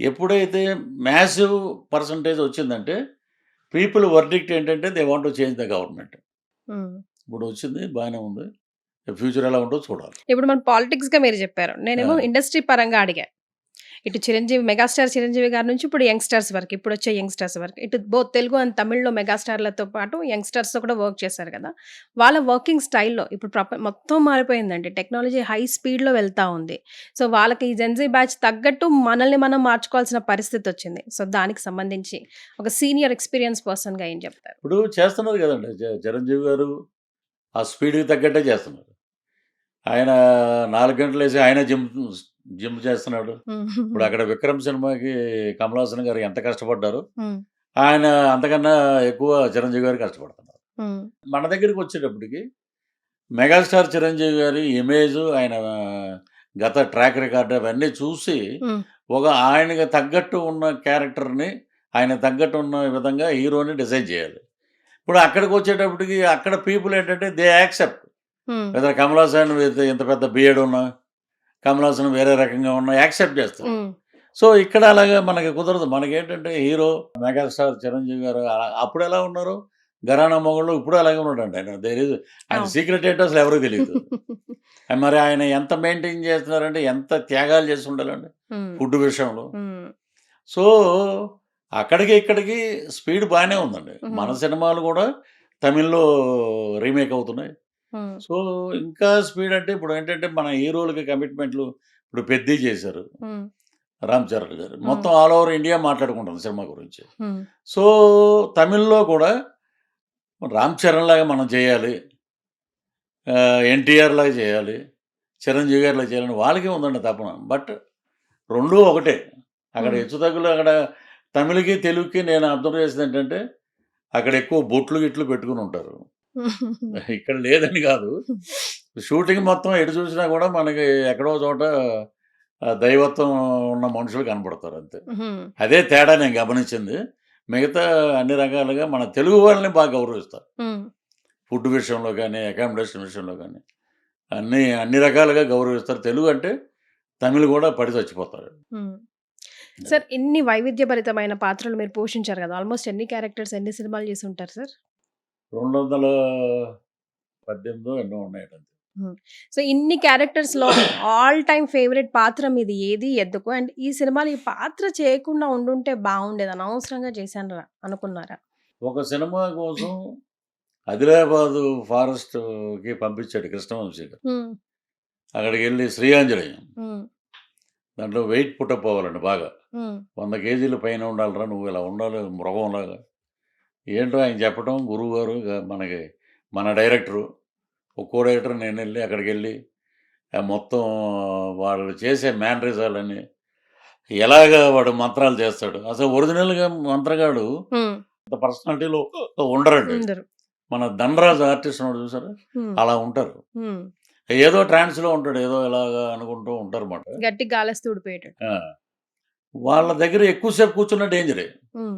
ఎప్పుడైతే మ్యాసివ్ పర్సెంటేజ్ వచ్చిందంటే, పీపుల్ వర్డిక్ట్ ఏంటంటే they want to change the government. హ్మ్. ఇప్పుడు వచ్చింది బానే ఉంది. ఫ్యూచర్ ఎలా ఉంటదో చూడాలి. ఇప్పుడు మన పాలిటిక్స్‌గా మీరు చెప్పారు. నేనేమో ఆ! ఇండస్ట్రీ పరంగా అడిగా. ఇటు చిరంజీవి మెగాస్టార్ చిరంజీవి గారి నుంచి ఇప్పుడు యంగ్‌స్టార్స్ వరకు. ఇప్పుడొచ్చే యంగ్‌స్టార్స్ వరకు. ఇటు బోత్ తెలుగు అండ్ తమిళ్‌లో మెగాస్టార్‌లతో పాటు యంగ్‌స్టార్స్‌తో కూడా వర్క్ చేశారు కదా! వాళ్ళ వర్కింగ్ స్టైల్‌లో ఇప్పుడు మొత్తం మారిపోయిందండి. టెక్నాలజీ హై స్పీడ్‌లో వెళ్తా ఉంది. సో, వాళ్ళకి ఈ జెన్‌జీ బ్యాచ్ తగ్గట్టు మనల్ని మనం మార్చుకోవాల్సిన పరిస్థితొచ్చింది. సో, దానికి సంబంధించి ఒక సీనియర్ ఎక్స్‌పీరియన్స్ పర్సన్‌గా ఏం చెప్తారు? ఇప్పుడు చేస్తున్నారు గదండీ! చిరంజీవి గారు ఆ స్పీడ్‌కి తగ్గట్టే చేస్తున్నారు. ఆయన 4 గంటలేసి ఆయనే జిమ్ చేస్తున్నాడు. ఇప్పుడు హ్మ్. అక్కడ 'విక్రమ్' సినిమాకి కమల్ హాసన్ గారు ఎంత కష్టపడ్డారో, హ్మ్. ఆయన అంతకన్నా ఎక్కువ చిరంజీవి గారు కష్టపడుతున్నారు. హ్మ్. మన దగ్గరికొచ్చేటప్పటికి మెగాస్టార్ చిరంజీవి గారి ఇమేజు, ఆయన గత ట్రాక్ రికార్డ్ అవన్నీ చూసి, హ్మ్. ఆయనకి తగ్గట్టు ఉన్న క్యారెక్టర్‌ని, ఆయనకు తగ్గట్టు ఉన్న విధంగా హీరోని డిజైన్ చేయాలి. ఇప్పుడు అక్కడికొచ్చేటప్పటికి అక్కడ పీపుల్ ఏంటంటే దే యాక్సెప్ట్. హ్మ్. వెదర్ కమల్ హాసన్ విత్ ఇంత పెద్ద బియర్డ్ ఉన్నా, కమల్ హాసన్ వేరే రకంగా ఉన్నా యాక్సెప్ట్ చేస్తారు. హ్మ్. సో, ఇక్కడ అలాగా మనకి కుదరదు. మనకేంటంటే హీరో మెగాస్టార్ చిరంజీవి గారు అప్పుడెలా ఉన్నారు? 'ఘరానా మొగుడులో' ఇప్పుడు అలాగే ఉన్నాడండి ఆయన. ఆయన అవును. సీక్రెట్ ఏంటో అసలు ఎవరికీ తెలీదు. మరి ఆయన ఎంత మెయింటైన్ చేస్తున్నారంటే ఎంత త్యాగాలు చేసి ఉండాలండి హ్మ్. ఫుడ్ విషయంలో. హ్మ్. సో, అక్కడికి ఇక్కడికి స్పీడ్ బానే ఉందండి. మన హ్మ్. సినిమాలు గూడా తమిళ్‌లో రీమేక్ అవుతున్నాయి. హ్మ్. సో, ఇంకా స్పీడ్ అంటే ఇప్పుడేంటంటే మన హీరోలకి కమిట్మెంట్‌లు ఇప్పుడు 'పెద్ది' చేశారు. హ్మ్. 'రామ్ చరణ్' గారు. హ్మ్. మొత్తం ఆల్ ఓవర్ ఇండియా మాట్లాడుకుంటుంది సినిమా గురించి. హ్మ్. సో, తమిళ్‌లో కూడా 'రామ్ చరణ్' లాగా మనం చేయాలి. 'ఎన్టీఆర్' లాగా చేయాలి. 'చిరంజీవి' గారిలాగా చేయాలని వాళ్ళకే ఉందండి తపన. బట్ రెండూ ఒకటే. అక్కడ హ్మ్. హెచ్చుతగ్గులు అక్కడ తమిళ్‌కి, తెలుగుకి నేను అబ్జర్వ్ చేసిందేంటంటే అక్కడ ఎక్కువ బొట్లు, గిట్లు పెట్టుకొని ఉంటారు. ఇక్కడ లేదని కాదు. షూటింగ్ మొత్తం ఎటు చూసినా కూడా మనకి ఎక్కడో చోట దైవత్వం ఉన్న మనుషులు కనపడతారు అంతే. హ్మ్. అదే తేడా నేను గమనించింది. మిగతా అన్ని రకాలుగా మన తెలుగు వాళ్ళని బాగా గౌరవిస్తారు. హ్మ్. ఫుడ్ విషయంలో గానీ, అకామిడేషన్ విషయంలో గానీ, అన్ని రకాలుగా గౌరవిస్తారు. తెలుగు అంటే తమిళ్ కూడా పడి చచ్చిపోతారు. హ్మ్. సార్ ఇన్ని వైవిధ్యభరితమైన పాత్రలు మీరు పోషించారు కదా! ఆల్మోస్ట్ ఎన్ని క్యారెక్టర్స్, ఎన్ని సినిమాలు చేసుంటారు సార్? 218 ఎన్నో ఉన్నాయట. హ్మ్. సో, ఇన్ని క్యారెక్టర్స్‌లో ఆల్ టైమ్ ఫేవరెట్ పాత్ర మీది ఏది? ఎందుకు? అండ్ ఈ సినిమాలో ఈ పాత్ర చేయకుండా ఉండుంటే బావుండేది. అనవసరంగా చేశానురా అనుకున్నారా? ఒక సినిమా కోసం ఆదిలాబాదు ఫారెస్ట్‌కి పంపించాడు కృష్ణవంశీ గారు. హ్మ్. అక్కడికెళ్ళి శ్రీయాంజనేయం. హ్మ్. దాంట్లో వెయిట్ పుటప్ అవ్వాలండి బాగా. హ్మ్. 100 కేజీల పైన ఉండాలిరా నువ్వు, ఇలా ఉండాలి మృగంలాగా. ఏంటో ఆయన చెప్పడం గురువుగారు మనకి మన డైరెక్టరు, ఒక్కో డైరెక్టర్ నేనెళ్ళి అక్కడికెళ్ళి మొత్తం వాళ్ళు చేసే మేనరిజాలని ఎలాగా వాడు మంత్రాలు చేస్తాడు. అసలు ఒరిజినల్‌గా మంత్రగాడు హ్మ్. అంత పర్సనాలిటీలో ఉండరండి. ఉండరు. మన 'ధనరాజ్' ఆర్టిస్ట్ ఉన్నాడు చూసారా? హ్మ్. అలా ఉంటారు. హ్మ్. ఏదో ట్రాన్స్‌లో ఉంటాడు. ఏదో ఇలాగా అనుకుంటూ ఉంటారన్నమాట. గట్టిగా గాలేస్తే ఊడిపోయేటట్టు. ఆ! వాళ్ళ దగ్గర ఎక్కువ సేపు కూర్చున్న డేంజరే. హ్మ్.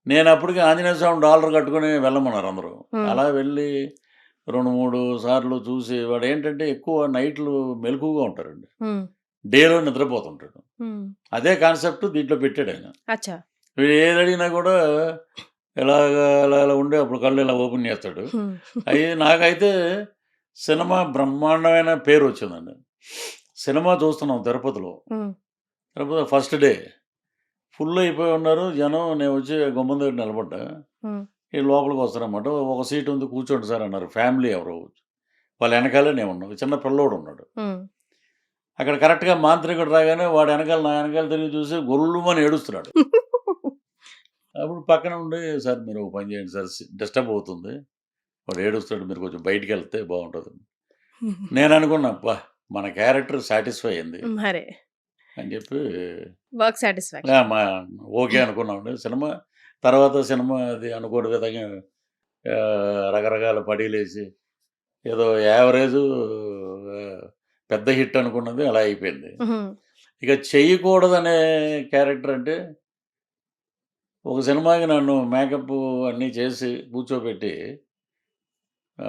నేనప్పటికి ఆంజనేయ స్వామి డాలర్ కట్టుకొని వెళ్ళమన్నారు అందరూ. హ్మ్. అలా వెళ్ళి 2, 3 సార్లు చూసి వాడేంటంటే ఎక్కువ నైట్‌లు మెలకువగా ఉంటారండి. హ్మ్. డేలో నిద్రపోతుంటాడు. హ్మ్. అదే కాన్సెప్ట్ దీంట్లో పెట్టాడాయన. అచ్చా! వీడు ఏదడిగినా కూడా ఇలాగా అలా అలా ఉండి అప్పుడు కళ్ళు ఇలా ఓపెన్ చేస్తాడు. హ్మ్. నాకైతే సినిమా బ్రహ్మాండమైన పేరొచ్చిందండి. సినిమా చూస్తున్నాం తిరుపతిలో. హ్మ్. తిరుపతిలో ఫస్ట్ డే. ఫుల్ అయిపోయి ఉన్నారు జనం. నేను వచ్చి గుమ్మం దగ్గర నిలబడ్డా. హ్మ్. ఈ లోపలికి వస్తారన్నమాట. ఒక సీట్ ఉంది కూర్చోండి సార్ అన్నారు. ఫ్యామిలీ ఎవరో. వాళ్ళ వెనకాలే నేను ఉన్నాను. చిన్న పిల్లోడు ఉన్నాడు. హ్మ్. అక్కడ కరెక్ట్‌గా మాంత్రికుడు రాగానే వాడు వెనకాల నా వెనకాల తిరిగి చూసి గొల్లుమని ఏడుస్తున్నాడు. అప్పుడు పక్కన ఉండి సార్ మీరు ఒక పని చేయండి సార్ డిస్టర్బ్ అవుతుంది. వాడు ఏడుస్తాడు. మీరు కొంచెం బయటికెళ్తే బావుంటది. నేననుకున్నా అబ్బా! మన క్యారెక్టర్ సాటిస్ఫై అయింది మరే. అని చెప్పి వర్క్ సాటిస్ఫాక్షన్. మా ఓకే అనుకున్నామండి. తర్వాత సినిమా అది అనుకోని విధంగా రకరకాల పడీలేసి ఏదో యావరేజు పెద్ద హిట్ అనుకున్నది అలా అయిపోయింది. హ్మ్. ఇక చెయ్యకూడదనే క్యారెక్టర్ అంటే ఒక సినిమాకి నన్ను మేకప్ అన్నీ చేసి కూర్చోబెట్టి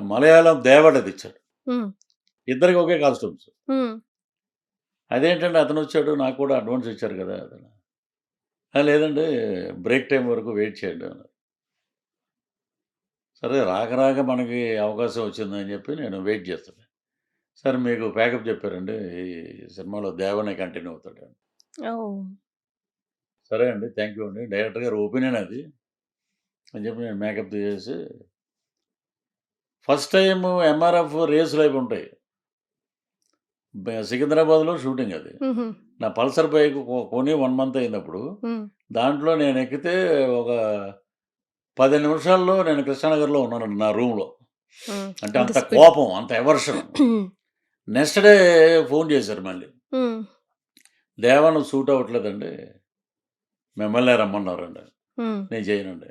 మలయాళం దేవడదిచ్చాడు. హ్మ్. ఇద్దరికి ఒకే కాస్ట్యూమ్స్. హ్మ్. అదేంటండి అతనొచ్చాడు నాకు కూడా అడ్వాన్స్ ఇచ్చారు కదా! అతను. లేదండి బ్రేక్ టైమ్ వరకు వెయిట్ చేయండి అన్నారు. సరే రాక రాక మనకి అవకాశం వచ్చిందని చెప్పి నేను వెయిట్ చేస్తున్నా. సార్ మీకు ప్యాకప్ చెప్పారండి. ఈ సినిమాలో దేవనే కంటిన్యూ అవుతాడు. ఓహ్! సరే అండి. థ్యాంక్ యూ అండి. డైరెక్టర్ గారి ఒపీనియన్ అది అని చెప్పి నేను మేకప్ తీసేసి ఫస్ట్ టైము ఎంఆర్ఎఫ్ రేసులు అవి ఉంటాయి. సికింద్రాబాద్‌లో షూటింగ్ అది. హుహు. నా పల్సర్ బైక్ కొని 1 మంత్ అయిందప్పుడు. హ్మ్. దాంట్లో నేను ఎక్కితే ఒక 10 నిమిషాల్లో నేను కృష్ణానగర్‌లో ఉన్నానండి నా రూమ్‌లో. హ్మ్. అంటే అంత అంత స్పీడ్. కోపం, అంత ఎవర్షన్. నెక్స్ట్ డే ఫోన్ చేశారు మళ్ళీ. హ్మ్. దేవా నువ్వు సూట్ అవ్వట్లేదండి. మిమ్మల్నే రమ్మన్నారండి. హ్మ్. నేను చేయనండి.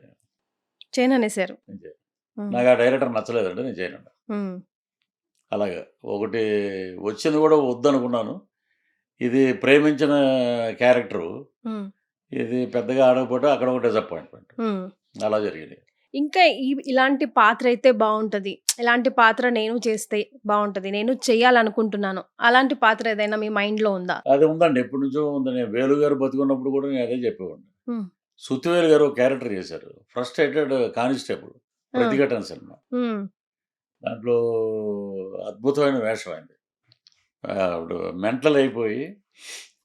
చేయననేసారు. నేను చేయను. హ్మ్. నాకు ఆ డైరెక్టర్ నచ్చలేదండి. నేను చేయనండి. హ్మ్. అలాగా. ఒకటి వచ్చింది కూడా వద్దనుకున్నాను. ఇది ప్రేమించిన క్యారెక్టరు. హ్మ్. ఇది పెద్దగా ఆడకపోతే అక్కడ ఒక డిసప్పాయింట్‌మెంట్. హ్మ్. అలా జరిగింది. ఇంకా ఇలాంటి పాత్ర అయితే బావుంటది. ఇలాంటి పాత్ర నేను చేస్తే బావుంటది. నేను చేయాలనుకుంటున్నాను. అలాంటి పాత్ర ఏదైనా మీ మైండ్‌లో ఉందా? అది ఉందండి. ఎప్పటినుంచో ఉంది. నేను వేలు గారు బతికున్నప్పుడు కూడా నేను అదే చెప్పేవాడిని. హ్మ్. సుత్తివేలు గారు ఒక క్యారెక్టర్ చేశారు. ఫ్రస్ట్రేటెడ్ కానిస్టేబుల్ ఆ! 'ప్రతిఘటన' సినిమా. హ్మ్. దాంట్లో అద్భుతమైన వేషం ఆయనది. ఆవిడ మెంటల్ అయిపోయి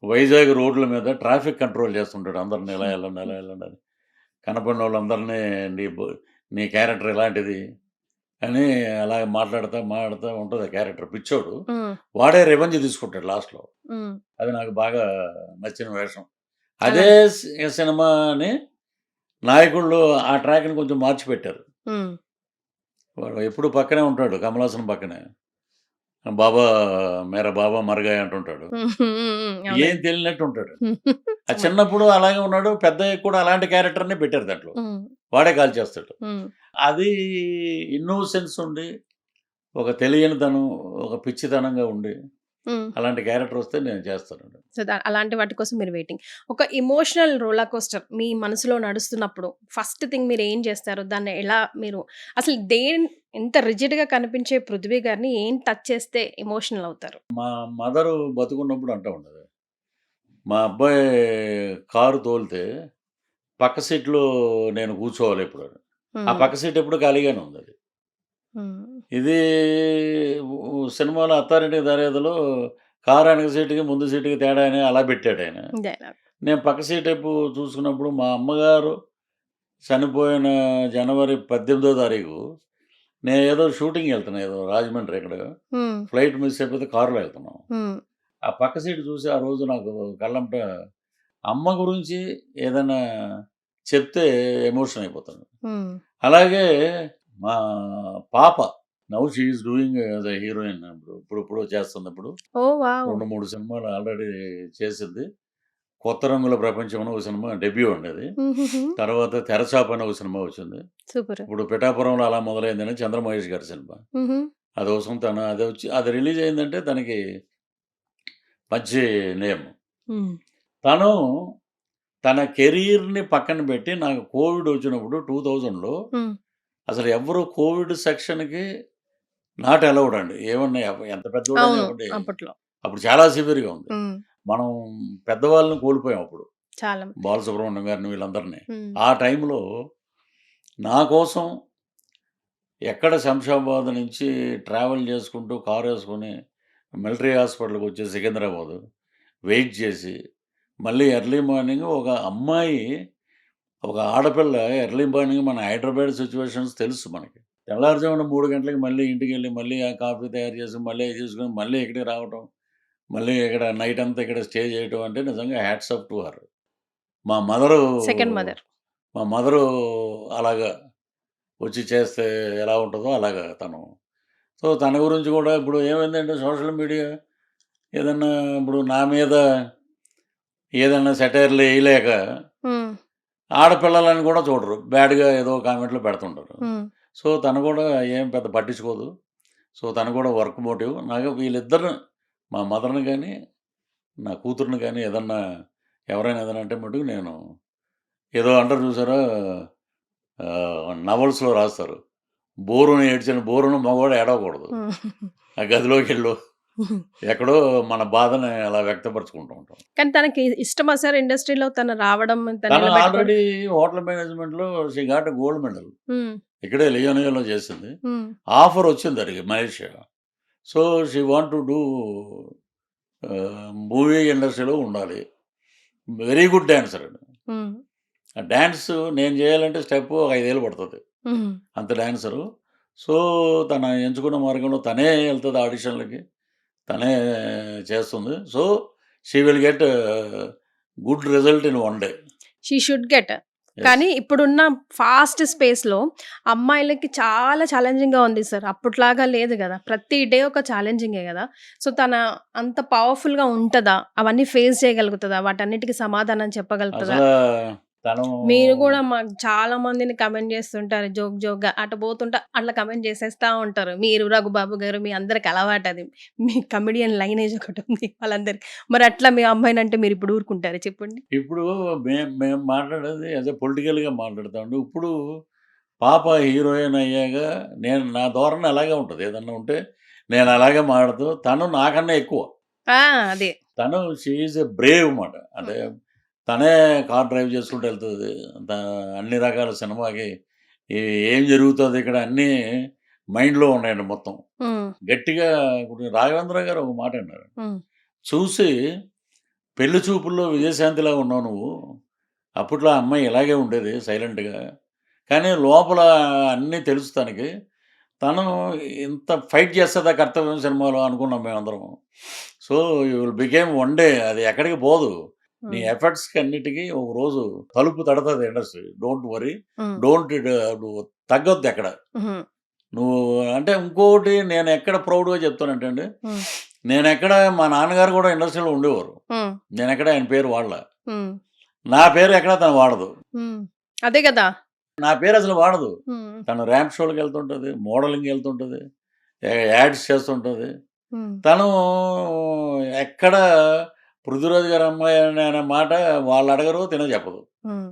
వైజాగ్ రోడ్ల మీద ట్రాఫిక్ కంట్రోల్ చేస్తుంటాడు. అందరిని ఇలా ఎళ్ళండి, అలా ఎళ్ళండి అని. కనపడినోళ్ళందరినీ నీ క్యారెక్టర్ ఇలాంటిది అని అలాగ మాట్లాడుతా ఉంటది ఆ క్యారెక్టర్. పిచ్చోడు. హ్మ్. వాడే రివెంజ్ తీసుకుంటాడు లాస్ట్‌లో. హ్మ్. అది నాకు బాగా నచ్చిన వేషం. అలా. అదే సినిమాని నాయకుళ్ళు ఆ ట్రాక్‌ని కొంచెం మార్చి పెట్టారు. హ్మ్. వాడు ఎప్పుడు పక్కనే ఉంటాడు. కమల్ హాసన్ పక్కనే. బాబా మేరా బాబా మర్ గయా అంటుంటాడు. హ్మ్. హ్మ్. ఏం అవునండి. తెలియనట్టు ఉంటాడు. ఆ అవును. చిన్నప్పుడు అలాగే ఉన్నాడు. పెద్దయ్యాక కూడా అలాంటి క్యారెక్టర్‌నే పెట్టారు దాంట్లో. హ్మ్. వాడే కాల్చేస్తాడు. హ్మ్. అది ఇన్నోసెన్స్ ఉండి, ఒక తెలియనితనం, ఒక పిచ్చితనంగా ఉండి, హ్మ్. అలాంటి క్యారెక్టర్ వస్తే నేను చేస్తానండి. సో, అలాంటి వాటి కోసం మీరు వెయిటింగ్. ఒక ఎమోషనల్ రోలర్ కోస్టర్ మీ మనసులో నడుస్తున్నప్పుడు ఫస్ట్ థింగ్ మీరేం చేస్తారు? దాన్ని ఎలా మీరు అసలు ఎంత రిజిడ్‌గా కనిపించే 'పృథ్వీ' గారిని ఏం టచ్ చేస్తే ఎమోషనల్ అవుతారు? మా మదరు బతికున్నప్పుడు అంటా ఉండేది. మా అబ్బాయి కారు తోలితే పక్క సీట్‌లో నేను కూర్చోవాలి ఎప్పుడు. ఆ హ్మ్. పక్క సీట్ ఎప్పుడు ఖాళీగానే ఉందది. హ్మ్. ఇది సినిమాలో 'అత్తారింటికి దారేదిలో' కారు వెనక సీటుకి, ముందు సీటుకి తేడా అని అలా పెట్టాడాయన. డైలాగ్. నేను పక్క సీట్ వైపు చూసుకున్నప్పుడు మా అమ్మగారు చనిపోయిన జనవరి 18వ తారీఖు నేనేదో షూటింగ్‌కెళ్తున్నా ఏదో రాజమండ్రి ఎక్కడో. హ్మ్. ఫ్లైట్ మిస్ అయిపోతే కారులో వెళ్తున్నాం. హ్మ్. ఆ పక్క సీట్ చూసి ఆ రోజు నాకు కళ్ళంట అమ్మ గురించి ఏదైనా చెప్తే ఎమోషన్ అయిపోతాను. హ్మ్. అలాగే మా పాప now she is doing as a heroine ఇప్పుడిప్పుడు చేస్తుంది ఇప్పుడు. ఓహ్! వావ్! 2, 3 సినిమాలు ఆల్రెడీ చేసింది. 'కొత్త రంగుల ప్రపంచం' అని ఒక సినిమా డెబ్యూ అండి అది. హుహుహు. తర్వాత 'తెరచాప' అని ఒక సినిమా వచ్చింది. సూపర్. ఇప్పుడు 'పిఠాపురంలో అలా మొదలైందని' చంద్రమహేష్ గారి సినిమా. హుహు. అదోసం తను అది రిలీజ్ అయిందంటే తనకి మంచి నేమ్. హ్మ్. తను తన కెరీర్‌ని పక్కన పెట్టి నాకు కోవిడ్ వచ్చినప్పుడు 2000లో హ్మ్. అసలు ఎవ్వరు కోవిడ్ సెక్షన్‌కి నాట్ అలౌడ్ అండి. ఏమన్నా ఎంత పెద్దోడని అవును. చెప్పండి. అప్పట్లో. అప్పుడు చాలా సివియర్‌గా ఉంది. హ్మ్. మనం పెద్దవాళ్ళని కోల్పోయాం అప్పుడు. చాలా. బాలసుబ్రహ్మణ్యం గారిని వీళ్ళందరిని. హ్మ్. ఆ టైంలో నా కోసం ఎక్కడ శంషాబాద్ నుంచి ట్రావెల్ చేసుకుంటూ కారేసుకొని మిలిటరీ హాస్పిటల్‌కి వచ్చి సికింద్రాబాదు వెయిట్ చేసి, మళ్ళీ ఎర్లీ మార్నింగ్ ఒక అమ్మాయి, ఒక ఆడపిల్ల ఎర్లీ మార్నింగ్ మన హైదరాబాద్ సిట్యుయేషన్స్ తెలుసు మనకి. తెల్లారుజామున 3 గంటలకి మళ్ళీ ఇంటికెళ్ళి, మళ్ళీ ఆ కాఫీ తయారు చేసి, మళ్ళీ అయి తీసుకొని, మళ్ళీ ఇక్కడికి రావటం. మళ్ళీ ఇక్కడ నైట్ అంతా ఇక్కడ స్టే చేయటం అంటే నిజంగా హ్యాట్స్ ఆఫ్ టు హర్. మా మదరు సెకండ్ మదర్. మా మదరు అలాగా వచ్చి చేస్తే ఎలా ఉంటదో అలాగా తను. సో, తన గురించి కూడా ఇప్పుడు ఏమైందంటే సోషల్ మీడియా ఏదన్నా ఇప్పుడు నా మీద ఏదన్నా సెటైర్‌లు ఎయలేక హ్మ్. ఆడపిల్లలని కూడా చూడరు. బ్యాడ్‌గా ఏదో కామెంట్‌లు పెడుతుంటారు. హ్మ్. సో, తను కూడా ఏం పెద్ద పట్టించుకోదు. సో, తను కూడా వర్క్ మోటివ్. నాకు వీళ్ళిద్దరిని మా మదర్‌ని గాని, నా కూతురిని గాని ఏదన్నా ఎవరైనా ఏదైనా అంటే మటుకు నేను ఏదో అంటారు చూసారా? నవల్స్‌లో రాస్తారు. బోరున మగవాడు ఏడవకూడదు. హ్మ్. ఆ గదిలోకెళ్ళు ఎక్కడో మన బాధని అలా వ్యక్తపరుచుకుంటూ ఉంటాం. కానీ తనకి ఇష్టమా సార్ ఇండస్ట్రీలో తను రావడం, తను తను నిలబెట్టుకోవడం? ఆల్రెడీ హోటల్ మేనేజ్మెంట్‌లో she got a gold medal. హ్మ్. ఇక్కడే లియోనియాలో చేసింది. హ్మ్. ఆఫర్ వచ్చింది దానికి Malaysia. So, she want to do movie ఇండస్ట్రీలో ఉండాలి. వెరీ గుడ్ డాన్సర్ అండి. హ్మ్. ఆ డాన్స్ నేను చేయాలంటే స్టెప్ ఒక 5 ఏళ్ళు పడతది. హ్మ్. అంత డాన్సరు. సో, తను ఎంచుకున్న మార్గంలో తనే ఎళ్తది ఆడిషన్‌లకి. తనే చేస్తుంది. So, she will get good result in one day. She should get. Yes. కానీ ఇప్పుడున్న ఫాస్ట్ స్పేస్‌లో అమ్మాయిలకి చాలా ఛాలెంజింగ్‌గా ఉంది సార్. అప్పట్లాగా లేదు గదా! ప్రతి డే ఒక ఛాలెంజింగే గదా! సో, తన అంత పవర్‌ఫుల్‌గా ఉంటదా? అవన్నీ ఫేస్ చేయగలుగుతదా? వాటన్నిటికి సమాధానం చెప్పగలుగుతదా? అసలా తను మీరు గూడా మాకు చాలా మందిని కమెంట్ జేస్తుంటారు జోక్‌గా. అటు పోతుంటే అట్లా కమెంట్ జేసేస్తా ఉంటారు. మీరు, రఘుబాబు గారు మీ అందరికి అలవాటది. మీ కమెడియన్ లైనేజ్ ఒకటుంది వాళ్ళందరికి. మరి అట్లా మీ అమ్మాయినంటే మీరిప్పుడు ఊరుకుంటారా చెప్పండి? ఇప్పుడు మేము మాట్లాడేది యాస్ ఎ పొలిటికల్‌గా మాట్లాడతామండి. ఇప్పుడు పాప హీరోయిన్ అయ్యాక నా ధోరణి అలాగే ఉంటది. ఏదన్నా ఉంటే నేను అలాగే మాట్లాడుతూ తను నాకన్నా ఎక్కువ. ఆ! అదే. తను షీ ఈజ్ ఎ బ్రేవ్ మాట. హ్మ్. అంటే తనే కార్ డ్రైవ్ చేసుకుంటూ ఎళ్తది. త అన్ని రకాల సినిమాకి ఏ ఏం జరుగుతది ఇక్కడ అన్నీ మైండ్‌లో ఉన్నాయండి మొత్తం. హ్మ్. గట్టిగా ఇప్పుడు రాఘవేంద్ర గారు ఒక మాట అన్నారు. హ్మ్. చూసి పెళ్లి చూపుల్లో విజయశాంతిలా ఉన్నావు నువ్వు. అప్పట్లో ఆ అమ్మాయి ఇలాగే ఉండేది సైలెంట్‌గా. కానీ లోపల అన్నీ తెలుసు తనకి. తను ఇంత ఫైట్ చేస్తదా 'కర్తవ్యం' సినిమాలో అనుకున్నాం మేమందరం. So, you will became one day అది ఎక్కడికి పోదు. నీ హ్మ్. ఎఫర్ట్స్‌కి అన్నిటికి ఒక రోజు తలుపు తడతది ఇండస్ట్రీ. Don't worry. హ్మ్. డోంట్ నువ్వు తగ్గొద్దెక్కడ. హుహు. నువ్వు అంటే ఇంకోటి నేనెక్కడ ప్రౌడ్‌గా చెప్తానంటే అండి, హ్మ్. నేనెక్కడ మా నాన్నగారు కూడా ఇండస్ట్రీలో ఉండేవారు. హ్మ్. నేనెక్కడ ఆయన పేరు వాడలా. హ్మ్. నా పేరు ఎక్కడ తను వాడదు. హ్మ్. అదే గదా! నా పేరు అసలు వాడదు. హ్మ్. తను ర్యాంప్ షోలకెళ్తుంటది. మోడలింగ్‌కెళ్తుంటది. యాడ్స్ చేస్తుంటది. హ్మ్. తను ఎక్కడ 'పృథ్వీరాజ్' గారి అమ్మాయి అనే మాట వాళ్ళడగరు. తినే చెప్పదు. హ్మ్.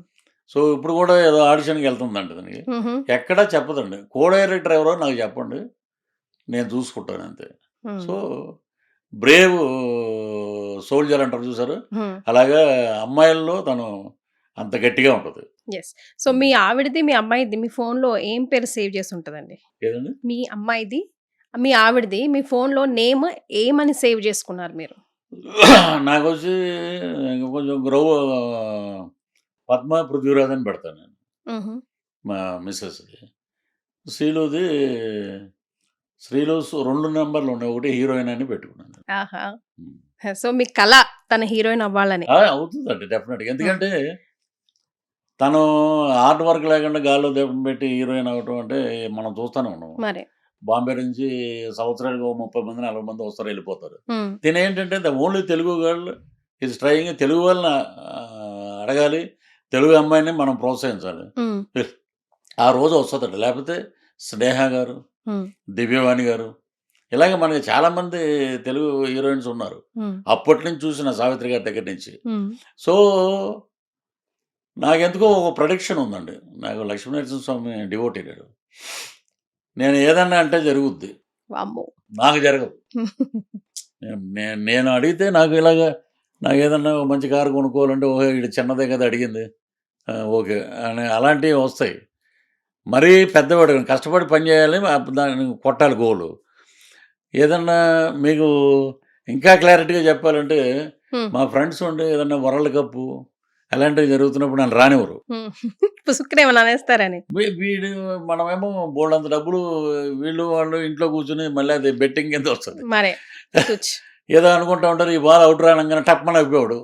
సో, ఇప్పుడు కూడా ఏదో ఆడిషన్‌కెళ్తుందంట తనకి. హుహు. ఎక్కడా చెప్పదండి. కో డైరెక్టర్ ఎవరో నాకు చెప్పండి. నేను చూసుకుంటానంతే. హ్మ్. సో, బ్రేవ్ సోల్జర్ అంటారు చూసారు, అలాగా అమ్మాయిల్లో తను అంత గట్టిగా ఉంటుంది. యెస్. సో, మీ ఆవిడది, మీ అమ్మాయిది మీ ఫోన్‌లో ఏం పేరు సేవ్ చేసి ఉంటదండి? ఏదండి? మీ అమ్మాయిది, మీ ఆవిడది మీ ఫోన్‌లో నేమ్ ఏమని సేవ్ చేసుకున్నారు మీరు? నాకొచ్చి కొంచెం పద్మ పృథ్వీరాజ్ అని పెడతాను నేను హుహు. మా మిసెస్‌ది. శ్రీలుది 2 నంబర్లు ఉన్నాయి. ఒకటి హీరోయిన్ అని పెట్టుకున్నాను. ఆహా! హ్మ్. సో, మీ కల తన హీరోయిన్ అవ్వాలని. అవుతుందండి డెఫినెట్‌గా. హ్మ్. ఎందుకంటే తను హార్డ్ వర్క్ లేకుండా గాల్లో దీపం పెట్టి హీరోయిన్ అవ్వటం అంటే మనం చూస్తూనే ఉన్నాం. మరి. బాంబే నుంచి సంవత్సరానికి ఓ 30 మంది, 40 మంది వస్తారు, వెళ్ళిపోతారు. హ్మ్. తినేంటంటే the only Telugu girl is trying. Telugu వాళ్ళని అడగాలి. తెలుగు అమ్మాయిని మనం ప్రోత్సహించాలి. హ్మ్. ఆ రోజు వస్తదట. లేకపోతే స్నేహ గారు, హ్మ్. దివ్యవాణి గారు, ఇలాగ మనకి చాలామంది తెలుగు హీరోయిన్స్ ఉన్నారు. హ్మ్. అప్పటి నుంచి చూసిన సావిత్రి గారి దగ్గర నుంచి. హ్మ్. సో, నాకెందుకో ఒక ప్రొడిక్షన్ ఉందండి. నాకు లక్ష్మీనరసింహ స్వామి డివోటీ నేను. నేను ఏదన్నా అంటే జరుగుద్ది. వామ్మో! నాకు జరగదు. నేను అడిగితే నాకు నాకేదన్నా మంచి కారు కొనుక్కోవాలంటే, ఓహో! ఈడు చిన్నదే కదా అడిగింది. ఓకే. అని అలాంటివి వస్తాయి. మరీ పెద్దవాడు కష్టపడి పని చేయాలి. దాన్ని కొట్టాలి గోలు. ఏదన్నా మీకు ఇంకా క్లారిటీగా చెప్పాలంటే, హ్మ్. మా ఫ్రెండ్స్ ఉండి ఏదన్నా వరల్డ్ కప్పు అలాంటివి జరుగుతున్నప్పుడు నన్ను రానివ్వరు. హ్మ్. పుసుక్కున ఏమన్నా అనేస్తారని. వీడు మనమేమో బోలెడంత డబ్బులు వీళ్ళు వాళ్ళు ఇంట్లో కూర్చొని మళ్ళీ అది బెట్టింగ్ కింద వస్తది. మరే. తుచ్. ఏదో అనుకుంటా ఉంటారు. ఈ బాల్ ఔట్ రానంగానే టప్మని అయిపోయాడు.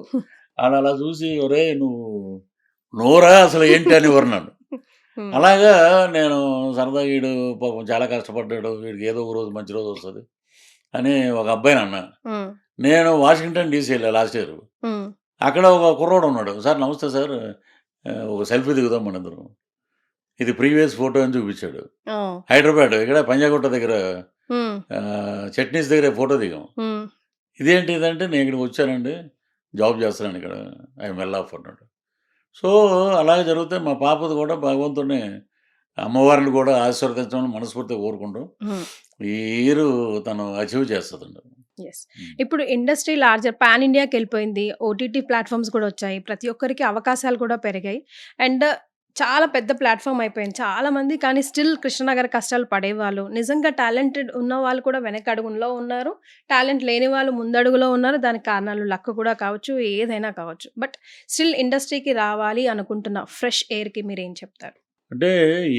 ఆడలా చూసి ఒరేయ్! నువ్వురా అసలు ఏంటి అనేవారు నన్ను. హ్మ్. అలాగా నేను సరదాగా ఈడు పాపం చాలా కష్టపడ్డాడు. వీడికి ఏదో ఒక రోజు మంచి రోజు వస్తది అని ఒక అబ్బాయినన్నా. హ్మ్. నేను వాషింగ్టన్ డీసీ ఎళ్ళా లాస్ట్ ఇయర్. హ్మ్. అక్కడ ఒక కుర్రోడు ఉన్నాడు. సార్ నమస్తే సార్. ఒక సెల్ఫీ దిగుదాం మనిద్దరం. ఇది ప్రీవియస్ ఫోటో అని చూపించాడు. ఓహ్! హైదరాబాద్ ఇక్కడ పంజాగుట్ట దగ్గర హ్మ్. చట్నీస్ దగ్గర ఫోటో దిగాం. హ్మ్. ఇదేంటి ఇదంటే నేను ఇక్కడికి వచ్చానండి. జాబ్ చేస్తున్నాను ఇక్కడ. ఐయామ్ వెల్ ఆఫ్ అన్నాడు. సో, అలాగే జరుగుతే మా పాపది కూడా భగవంతుడిని అమ్మవారిని కూడా ఆశీర్వదించమని మనస్ఫూర్తిగా కోరుకుంటాం. హ్మ్. ఈ ఇయర్ తను అచీవ్ చేస్తదండి. యెస్. హ్మ్. ఇప్పుడు ఇండస్ట్రీ లార్జర్ పాన్ ఇండియాకెళ్ళిపోయింది. ఓటీటీ ప్లాట్‌ఫార్మ్స్ కూడా వచ్చాయి. ప్రతి ఒక్కరికి అవకాశాలు కూడా పెరిగాయి. అండ్ చాలా పెద్ద ప్లాట్‌ఫార్మ్ అయిపోయింది. చాలామంది కానీ స్టిల్ కృష్ణనగర్ కష్టాలు పడేవాళ్ళు. నిజంగా టాలెంటెడ్ ఉన్నవాళ్ళు కూడా వెనకడుగులో ఉన్నారు. టాలెంట్ లేని వాళ్ళు ముందడుగులో ఉన్నారు. దానికి కారణాలు లక్ కూడా కావచ్చు. ఏదైనా కావచ్చు. బట్ స్టిల్ ఇండస్ట్రీకి రావాలి అనుకుంటున్న ఫ్రెష్ ఎయిర్‌కి మీరేం చెప్తారు? అంటే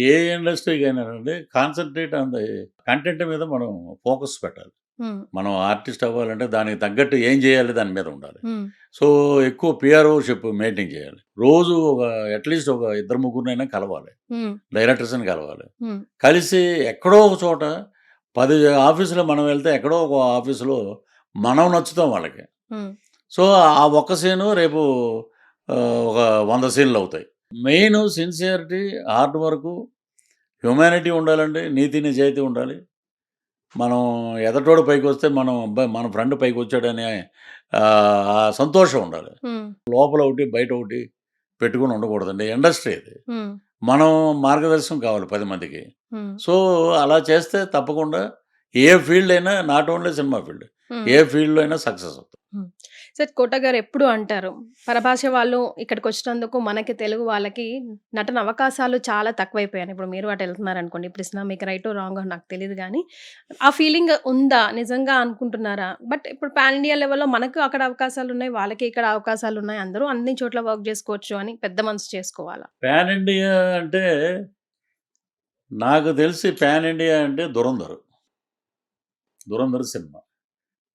ఏ ఇండస్ట్రీకైనానండి కాన్సంట్రేట్ ఆన్ ది కంటెంట్ మీద మనం ఫోకస్ పెట్టాలి. హ్మ్. మనం ఆర్టిస్ట్ అవ్వాలంటే దానికి తగ్గట్టు ఏం చేయాలి దాని మీద ఉండాలి. హ్మ్. సో, ఎక్కువ పిఆర్ఓషిప్ మెయింటైన్ చేయాలి. రోజు అట్‌లీస్ట్ ఒక ఇద్దరు ముగ్గురినైనా కలవాలి. హ్మ్. డైరెక్టర్స్‌ని కలవాలి. హ్మ్. కలిసి ఎక్కడో ఒక చోట 10 ఆఫీసులో మనం వెళ్తే ఎక్కడో ఒక ఆఫీసులో మనం నచ్చుతాం వాళ్ళకి. హ్మ్. సో, ఆ ఒక్క సీను రేపు ఒక 100 సీన్‌లవుతాయి. Main sincerity, hard work, humanity ఉండాలండి. నీతి, నిజాయితీ ఉండాలి. మనం ఎదటోడు పైకొస్తే మనం అబ్బా! మన ఫ్రెండ్ పైకొచ్చాడనే ఆ సంతోషం ఉండాలి. హ్మ్. లోపల ఒకటి, బయట ఒకటి పెట్టుకొని ఉండకూడదండి. ఇండస్ట్రీ ఇది. హ్మ్. మనం మార్గదర్శనం కావాలి 10 మందికి. హ్మ్. సో, అలా చేస్తే తప్పకుండా ఏ ఫీల్డ్ అయినా నాట్ ఓన్లీ సినిమా ఫీల్డ్. హ్మ్. ఏ ఫీల్డ్‌లో అయినా సక్సెస్ అవుతాం. హ్మ్. సార్ కోట గారు ఎప్పుడూ అంటారు, పరభాష వాళ్ళు ఇక్కడికొచ్చినందుకు మనకి తెలుగు వాళ్ళకి నటన అవకాశాలు చాలా తక్కువైపోయాయి. ఇప్పుడు మీరు అటెళ్తున్నారనుకోండి. ఇప్పుడు ఇట్స్ మీకు రైటో, రాంగో నాకు తెలీదు గానీ, ఆ ఫీలింగ్ ఉందా? నిజంగా అనుకుంటున్నారా? బట్ ఇప్పుడు పాన్ ఇండియా లెవెల్‌లో మనకు అక్కడ అవకాశాలున్నాయి. వాళ్ళకి ఇక్కడ అవకాశాలున్నాయి. అందరూ అన్ని చోట్ల వర్క్ జేసుకోవచ్చు అని పెద్ద మనసు చేసుకోవాలా? పాన్ ఇండియా అంటే నాకు తెలిసి పాన్ ఇండియా అంటే 'Dhurandhar'. 'Dhurandhar' cinema.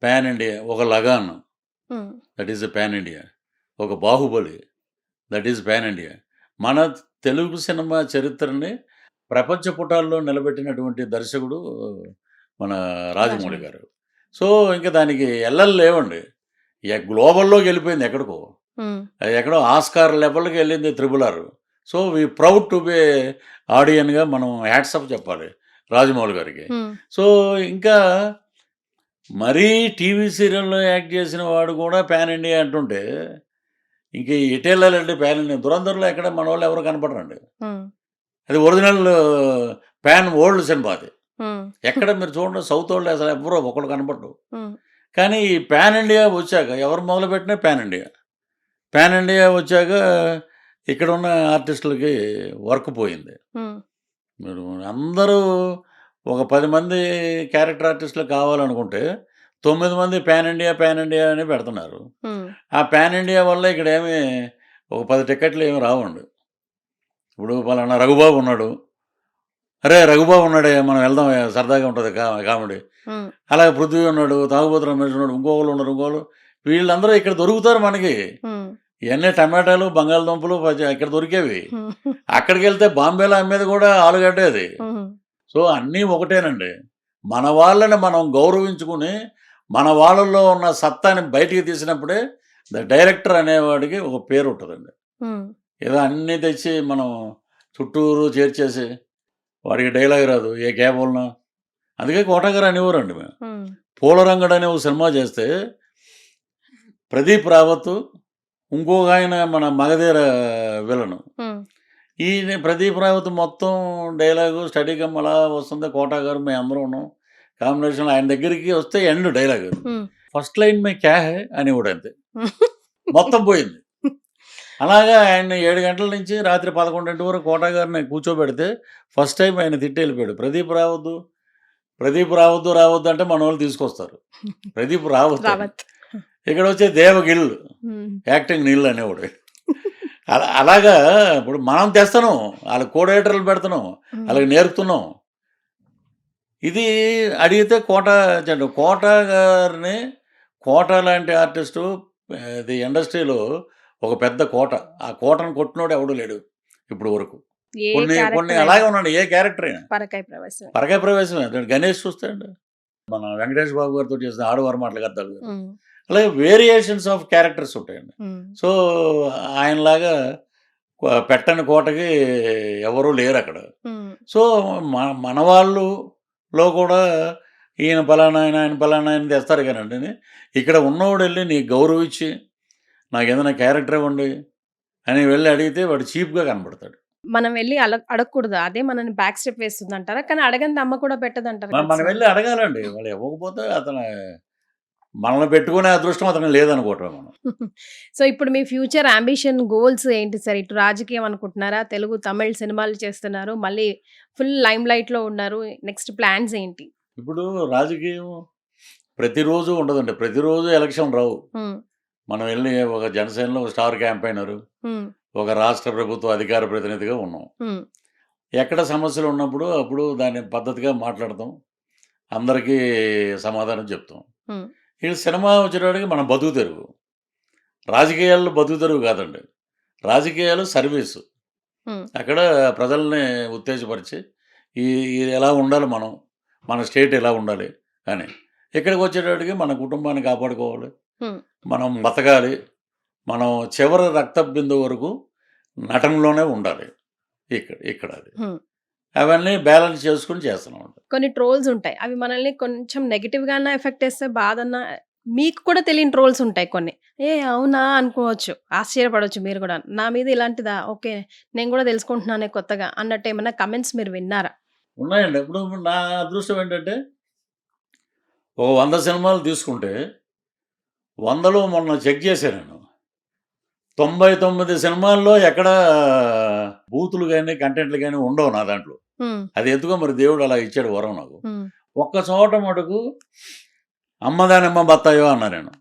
Pan India. ఒక 'Lagaan' hmm. That is a pan India. ఒక 'Baahubali' that is pan India. మన తెలుగు సినిమా చరిత్రని ప్రపంచ పుటాల్లో నిలబెట్టినటువంటి దర్శకుడు మన రాజమౌళి గారు. సో, ఇంక దానికి ఎల్లలు లేవండి. గ్లోబల్‌లోకి వెళ్ళిపోయింది ఎక్కడికో. హ్మ్. అది ఎక్కడో ఆస్కార్ లెవెల్‌కి వెళ్ళింది 'Triple R'. So, we proud to be ఆడియన్‌గా మనం హ్యాట్స్ ఆఫ్ చెప్పాలి రాజమౌళి గారికి. హ్మ్. సో, ఇంకా మరీ టీవీ సీరియల్‌లో యాక్ట్ చేసిన వాడు కూడా పాన్ ఇండియా అంటుంటే, ఇంక ఎటెళ్ళాలండి పాన్ ఇండియా? 'ధురంధర్‌లో' ఎక్కడ మనోళ్ళు ఎవరు కనపడరండి. హ్మ్. అది ఒరిజినల్ పాన్ వరల్డ్ సినిమా అది. హ్మ్. ఎక్కడ మీరు చూడండి సౌతోళ్ళు అసలు ఎవ్వరు ఒకళ్ళు కనపడరు. హ్మ్. కానీ ఈ పాన్ ఇండియా వచ్చాక ఎవరు మొదలుపెట్టినా పాన్ ఇండియా వచ్చాక ఇక్కడ ఉన్న ఆర్టిస్టులకి వర్క్ పోయింది. మీరు అందరూ ఒక 10 మంది క్యారెక్టర్ ఆర్టిస్టులు కావాలనుకుంటే 9 మంది పాన్ ఇండియా అని పెడుతున్నారు. ఆ పాన్ ఇండియా వల్ల ఇక్కడ ఏమి ఒక 10 టికెట్లు ఏమి రావండి. ఇప్పుడు పలానా రఘుబాబు ఉన్నాడు, అరే రఘుబాబు ఉన్నాడే మనం వెళ్దాం సరదాగా ఉంటుంది కామెడీ. అలాగే పృథ్వీ ఉన్నాడు, తాగుబోతు రమేష్ ఉన్నాడు, ఇంకోళ్ళు వీళ్ళందరూ ఇక్కడ దొరుకుతారు మనకి. ఇవన్నీ టమాటాలు బంగాళదుంపలు ఇక్కడ దొరికేవి. అక్కడికి వెళ్తే బాంబేలో అమ్మేది కూడా ఆలుగడ్డ అది. సో అన్నీ ఒకటేనండి. మన వాళ్ళని మనం గౌరవించుకుని మన వాళ్ళల్లో ఉన్న సత్తాని బయటికి తీసినప్పుడే డైరెక్టర్ అనేవాడికి ఒక పేరు ఉంటుందండి. ఏదో అన్నీ తెచ్చి మనం చుట్టూరు చేర్చేసి వాడికి డైలాగ్ రాదు, ఏ కేబుల్నా. అందుకే కోటగారు అనేవారండి మేము. పూలరంగడు అనే ఒక సినిమా చేస్తే ప్రదీప్ రావత్, ఇంకొక ఆయన మన మగధీర విలను, ఈ ప్రదీప్ రావత్ మొత్తం డైలాగు స్టడీగా అలా వస్తుంది. కోటగారు మేము అందరూ ఉన్నాం కాంబినేషన్. ఆయన దగ్గరికి వస్తే ఎండ్ డైలాగ్ ఫస్ట్ లైన్ మే క్యా హై అనేవాడు, అంతే మొత్తం పోయింది. అలాగా ఆయన 7 గంటల నుంచి రాత్రి 11 వరకు కోటగారిని కూర్చోబెడితే ఫస్ట్ టైం ఆయన తిట్టి వెళ్ళిపోయాడు. ప్రదీప్ రావద్దు అంటే మన వాళ్ళు తీసుకొస్తారు. ప్రదీప్ రావత్ ఇక్కడ వచ్చే దేవగిల్ యాక్టింగ్ నీళ్ళు అనేవాడు. అలాగా ఇప్పుడు మనం తెస్తున్నాం, వాళ్ళకి కోడేటర్లు పెడుతున్నాం, వాళ్ళకి నేర్పుతున్నాం. ఇది అడిగితే కోట గారిని, కోట లాంటి ఆర్టిస్టు ఇది ఇండస్ట్రీలో ఒక పెద్ద కోట. ఆ కోటను కొట్టినోడు ఎవడు లేడు ఇప్పుడు వరకు. కొన్ని అలాగే ఉన్నాడు. ఏ క్యారెక్టర్ అయినా పరకాయ ప్రవేశమే. గణేష్ చూస్తాడు, మన వెంకటేష్ బాబు గారితో చేసిన ఆడవారు మాటలు కద్దాలు. అలాగే వేరియేషన్స్ ఆఫ్ క్యారెక్టర్స్ ఉంటాయండి. సో ఆయనలాగా పెట్టని కోటకి ఎవరూ లేరు అక్కడ. సో మన వాళ్ళులో కూడా ఈయన పలానా ఆయన తెస్తారు కానండి. ఇక్కడ ఉన్నవాడు వెళ్ళి నీకు గౌరవించి నాకు ఏదైనా క్యారెక్టర్ ఇవ్వండి అని వెళ్ళి అడిగితే వాడు చీప్గా కనబడతాడు. మనం వెళ్ళి అడగకూడదు, అదే మనని బ్యాక్ స్టెప్ వేస్తుంది అంటారా? కానీ అడగని అమ్మ కూడా పెట్టదంటారు. మనం వెళ్ళి అడగాలండి. వాళ్ళు ఇవ్వకపోతే అతను మనల్ని పెట్టుకునే అదృష్టం అతను లేదనుకోవటం మనం. సో ఇప్పుడు మీ ఫ్యూచర్ అంబిషన్ గోల్స్ ఏంటి సార్? ఇటు రాజకీయం అనుకుంటున్నారా? తెలుగు తమిళ్ సినిమాలు చేస్తున్నారు, మళ్ళీ ఫుల్ లైమ్ లైట్లో ఉన్నారు. నెక్స్ట్ ప్లాన్స్ ఏంటి? ఇప్పుడు రాజకీయం ప్రతిరోజు ఉండదండి. ప్రతిరోజు ఎలక్షన్ రావు. మనం వెళ్ళి ఒక జనసేనలో ఒక స్టార్ క్యాంపైనరు, ఒక రాష్ట్ర ప్రభుత్వ అధికార ప్రతినిధిగా ఉన్నాం. ఎక్కడ సమస్యలు ఉన్నప్పుడు అప్పుడు దాన్ని పద్ధతిగా మాట్లాడతాం, అందరికీ సమాధానం చెప్తాం. ఈ సినిమా వచ్చేటప్పటికి మనం బతుకు తెరువు. రాజకీయాల్లో బతుకు తెరువు కాదండి, రాజకీయాలు సర్వీసు. అక్కడ ప్రజల్ని ఉత్తేజపరిచి ఇది ఎలా ఉండాలి, మన స్టేట్ ఎలా ఉండాలి అని. ఇక్కడికి వచ్చేటప్పటికి మన కుటుంబాన్ని కాపాడుకోవాలి, మనం బతకాలి, మనం చివరి రక్త బిందువు వరకు నటనలోనే ఉండాలి. ఇక్కడ అది అవన్నీ బ్యాలెన్స్ చేసుకుని చేస్తున్నాం. కొన్ని ట్రోల్స్ ఉంటాయి, అవి మనల్ని కొంచెం నెగిటివ్గా ఎఫెక్ట్ చేస్తే బాధన్నా, మీకు కూడా తెలియని ట్రోల్స్ ఉంటాయి కొన్ని. అవునా అనుకోవచ్చు, ఆశ్చర్యపడవచ్చు మీరు కూడా. నా మీద ఇలాంటిదా, ఓకే నేను కూడా తెలుసుకుంటున్నానే కొత్తగా అన్నట్టు ఏమైనా కమెంట్స్ మీరు విన్నారా? ఉన్నాయండి. ఇప్పుడు నా అదృష్టం ఏంటంటే ఒక 100 సినిమాలు తీసుకుంటే 100లో మొన్న చెక్ చేశాను నేను, 99 సినిమాల్లో ఎక్కడ బూతులు కానీ కంటెంట్లు కానీ ఉండవు నా దాంట్లో. అది ఎందుకో మరి దేవుడు అలా ఇచ్చాడు వరం నాకు. ఒక్క చోట మటుకు అమ్మదానమ్మ బత్తాయో అన్నా నేను,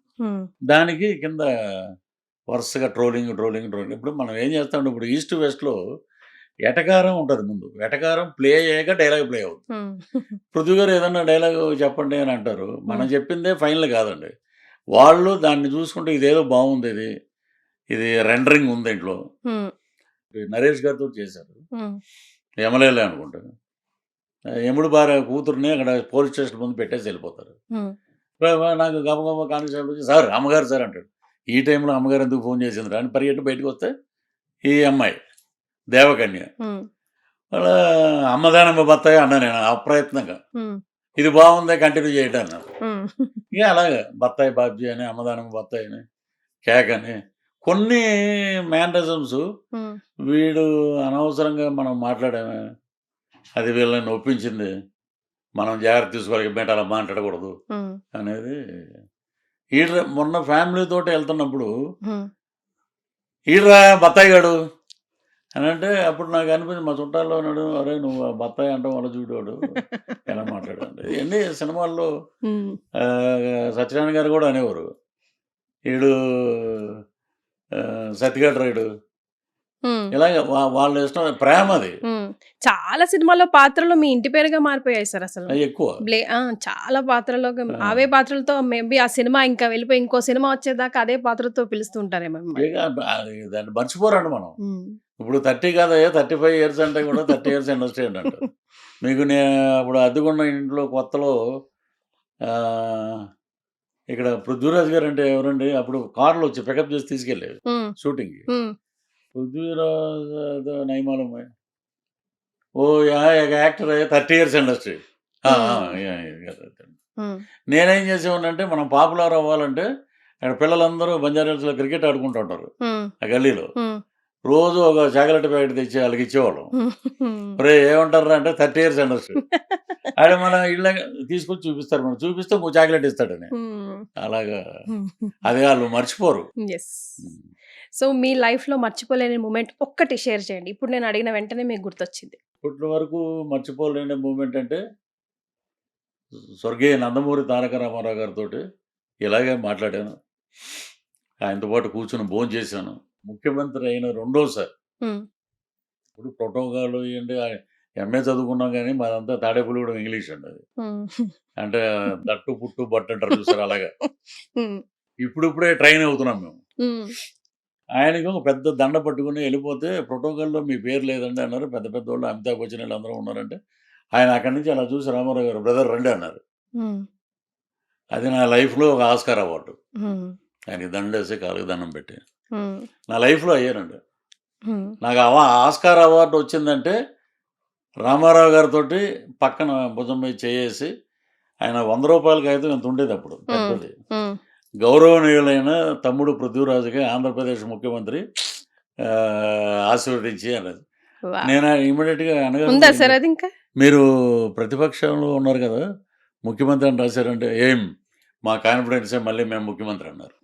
దానికి కింద వరుసగా ట్రోలింగ్. ఇప్పుడు మనం ఏం చేస్తాం, ఇప్పుడు ఈస్ట్ వెస్ట్లో ఎటకారం ఉంటుంది. ముందు ఎటకారం ప్లే అయ్యాక డైలాగ్ ప్లే అవుతుంది. పృథ్వీ గారు ఏదన్నా డైలాగ్ చెప్పండి అని అంటారు, మనం చెప్పిందే ఫైనల్ కాదండి. వాళ్ళు దాన్ని చూసుకుంటే ఇదేదో బాగుంది, ఇది రెండరింగ్ ఉంది ఇంట్లో. నరేష్ గారితో చేశారు, ఎమ్మెల్యేలే అనుకుంటా. ఎముడు భార్య కూతురుని అక్కడ పోలీస్ స్టేషన్ ముందు పెట్టేసి వెళ్ళిపోతారు. నాకు గబగబా కానిస్టేబుల్ వచ్చి, సార్ అమ్మగారు సార్ అంటాడు. ఈ టైంలో అమ్మగారు ఎందుకు ఫోన్ చేసింది అని పరిగెట్టి బయటకు వస్తే ఈ అమ్మాయి దేవకన్య, వాళ్ళ అమ్మదానమ్మ బత్తాయి అన్నా నేను అప్రయత్నంగా. ఇది బాగుంది కంటిన్యూ చేయటం అన్నారు. ఇక అలాగే బత్తాయి బాబ్జీ అని, అమ్మదానమ్మ బత్తాయి అని, కేక్ అని కొన్ని మేనరిజమ్స్. వీడు అనవసరంగా మనం మాట్లాడామే, అది వీళ్ళని ఒప్పించింది, మనం జాగ్రత్త తీసుకోవాలి, బయట అలా మాట్లాడకూడదు అనేది ఈడ్రా మొన్న ఫ్యామిలీతోటి వెళ్తున్నప్పుడు హ్మ్. ఈడ్రా బత్తాయి గాడు అని అంటే అప్పుడు నాకు అనిపించింది మా చుట్టాల్లో ఉన్నాడు, అరే నువ్వు ఆ బత్తాయి అంటాం వల్ల చూడవాడు ఎలా మాట్లాడాడు. ఇవన్నీ సినిమాల్లో హ్మ్. సత్యనారాయణ గారు కూడా అనేవారు, ఈడు సత్యగాడు రైడు హ్మ్. ఇలాగ వాళ్ళ ఇష్టం ప్రేమ అది హ్మ్. చాలా సినిమాల్లో పాత్రలు మీ ఇంటి పేరుగా మారిపోయాయి సార్ అసలు. అది ఎక్కువ. చాలా పాత్రలోకి ఆ. అవే పాత్రలతో మేబీ ఆ సినిమా ఇంకా వెళ్ళిపోయి ఇంకో సినిమా వచ్చేదాకా అదే పాత్రతో పిలుస్తూ ఉంటారేమో మిమ్మల్ని. ఇక దాన్ని మర్చిపోరండి మనం. హ్మ్. ఇప్పుడు 30 కాదయ్యా 35 ఇయర్స్ అంటే కూడా 30 ఇయర్స్ ఇండస్ట్రీ అండి అంటారు. మీకు నేను అప్పుడు అద్దెకున్న ఇంట్లో కొత్తలో ఇక్కడ పృథ్వీరాజ్ గారు అంటే ఎవరండి, అప్పుడు కార్లో వచ్చి పికప్ చేసి తీసుకెళ్ళేది హ్మ్. షూటింగ్కి. హ్మ్. పృథ్వీరాజ్ నైమాలం ఓ యాక్టర్ 30 ఇయర్స్ ఇండస్ట్రీ. హ్మ్. నేనేం చేసేవాడినంటే మనం పాపులర్ అవ్వాలంటే అక్కడ పిల్లలందరూ బంజారాహిల్స్లో క్రికెట్ ఆడుకుంటూ ఉంటారు హ్మ్. ఆ గల్లీలో. హ్మ్. రోజు ఒక చాక్లెట్ ప్యాకెట్ తెచ్చి వాళ్ళకి ఇచ్చేవాళ్ళం. హ్మ్. ఒరే ఏమంటారా అంటే 30 ఇయర్స్ ఇండస్ట్రీ. ఆడ మన ఇళ్ళ తీసుకొచ్చి చూపిస్తారు, మనం చూపిస్తే ఇంకో చాక్లెట్ ఇస్తాడని. హ్మ్. అలాగా అది వాళ్ళు మర్చిపోరు. యెస్. సో మీ లైఫ్‌లో మర్చిపోలేని మూమెంట్ ఒక్కటి షేర్ చేయండి. ఇప్పుడు నేను అడిగిన వెంటనే మీకు గుర్తొచ్చింది. ఇప్పటి వరకు మర్చిపోలేని మూమెంట్ అంటే స్వర్గీయ నందమూరి తారక రామారావు గారితో ఇలాగే మాట్లాడాను, ఆయనతో పాటు కూర్చొని భోంచేశాను. ముఖ్యమంత్రి అయిన రెండోసారి. హ్మ్. ఇప్పుడు ప్రోటోకాల్ ఏంటి ఎంఏ చదువుకున్నాం కానీ మాదంతా తాడేపల్లిగూడెం ఇంగ్లీష్ అండి అది. హ్మ్. అంటే దట్టు పుట్టు బట్టు అంటారు చూసారు అలాగా. హ్మ్. ఇప్పుడిప్పుడే ట్రైన్ అవుతున్నాం మేము. హ్మ్. ఆయనకి ఒక పెద్ద దండ పట్టుకుని వెళ్ళిపోతే ప్రోటోకాల్లో మీ పేరు లేదండి అన్నారు. పెద్ద పెద్ద వాళ్ళు అమితాబ్ బచ్చన్ వీళ్ళందరూ ఉన్నారంటే ఆయన అక్కడి నుంచి అలా చూసి రామారావు గారు బ్రదర్ రండి అన్నారు. హ్మ్. అది నా లైఫ్లో ఒక ఆస్కార్ అవార్డు. హ్మ్. ఆయనకి దండేసి కాళ్ళకి దండం పెట్టి హ్మ్. నా లైఫ్లో అయ్యానండి. హ్మ్. నాకు ఆస్కార్ అవార్డు వచ్చిందంటే రామారావు గారితో పక్కన భుజం మీద చేయేసి ఆయన 100 రూపాయల కాగితం ఇంత ఉండేది అప్పుడు హ్మ్. పెద్దది. హ్మ్. గౌరవనీయులైన తమ్ముడు పృథ్వీరాజుగా ఆంధ్రప్రదేశ్ ముఖ్యమంత్రి ఆశీర్వదించి అన్నది. వావ్! నేను ఇమ్మీడియట్గా ఉందా సార్ అనగా అది ఇంకా? మీరు ప్రతిపక్షంలో ఉన్నారు కదా, ముఖ్యమంత్రి అని రాశారంటే ఏం మా కాన్ఫిడెన్సే మళ్ళీ మేము ముఖ్యమంత్రి అన్నారు.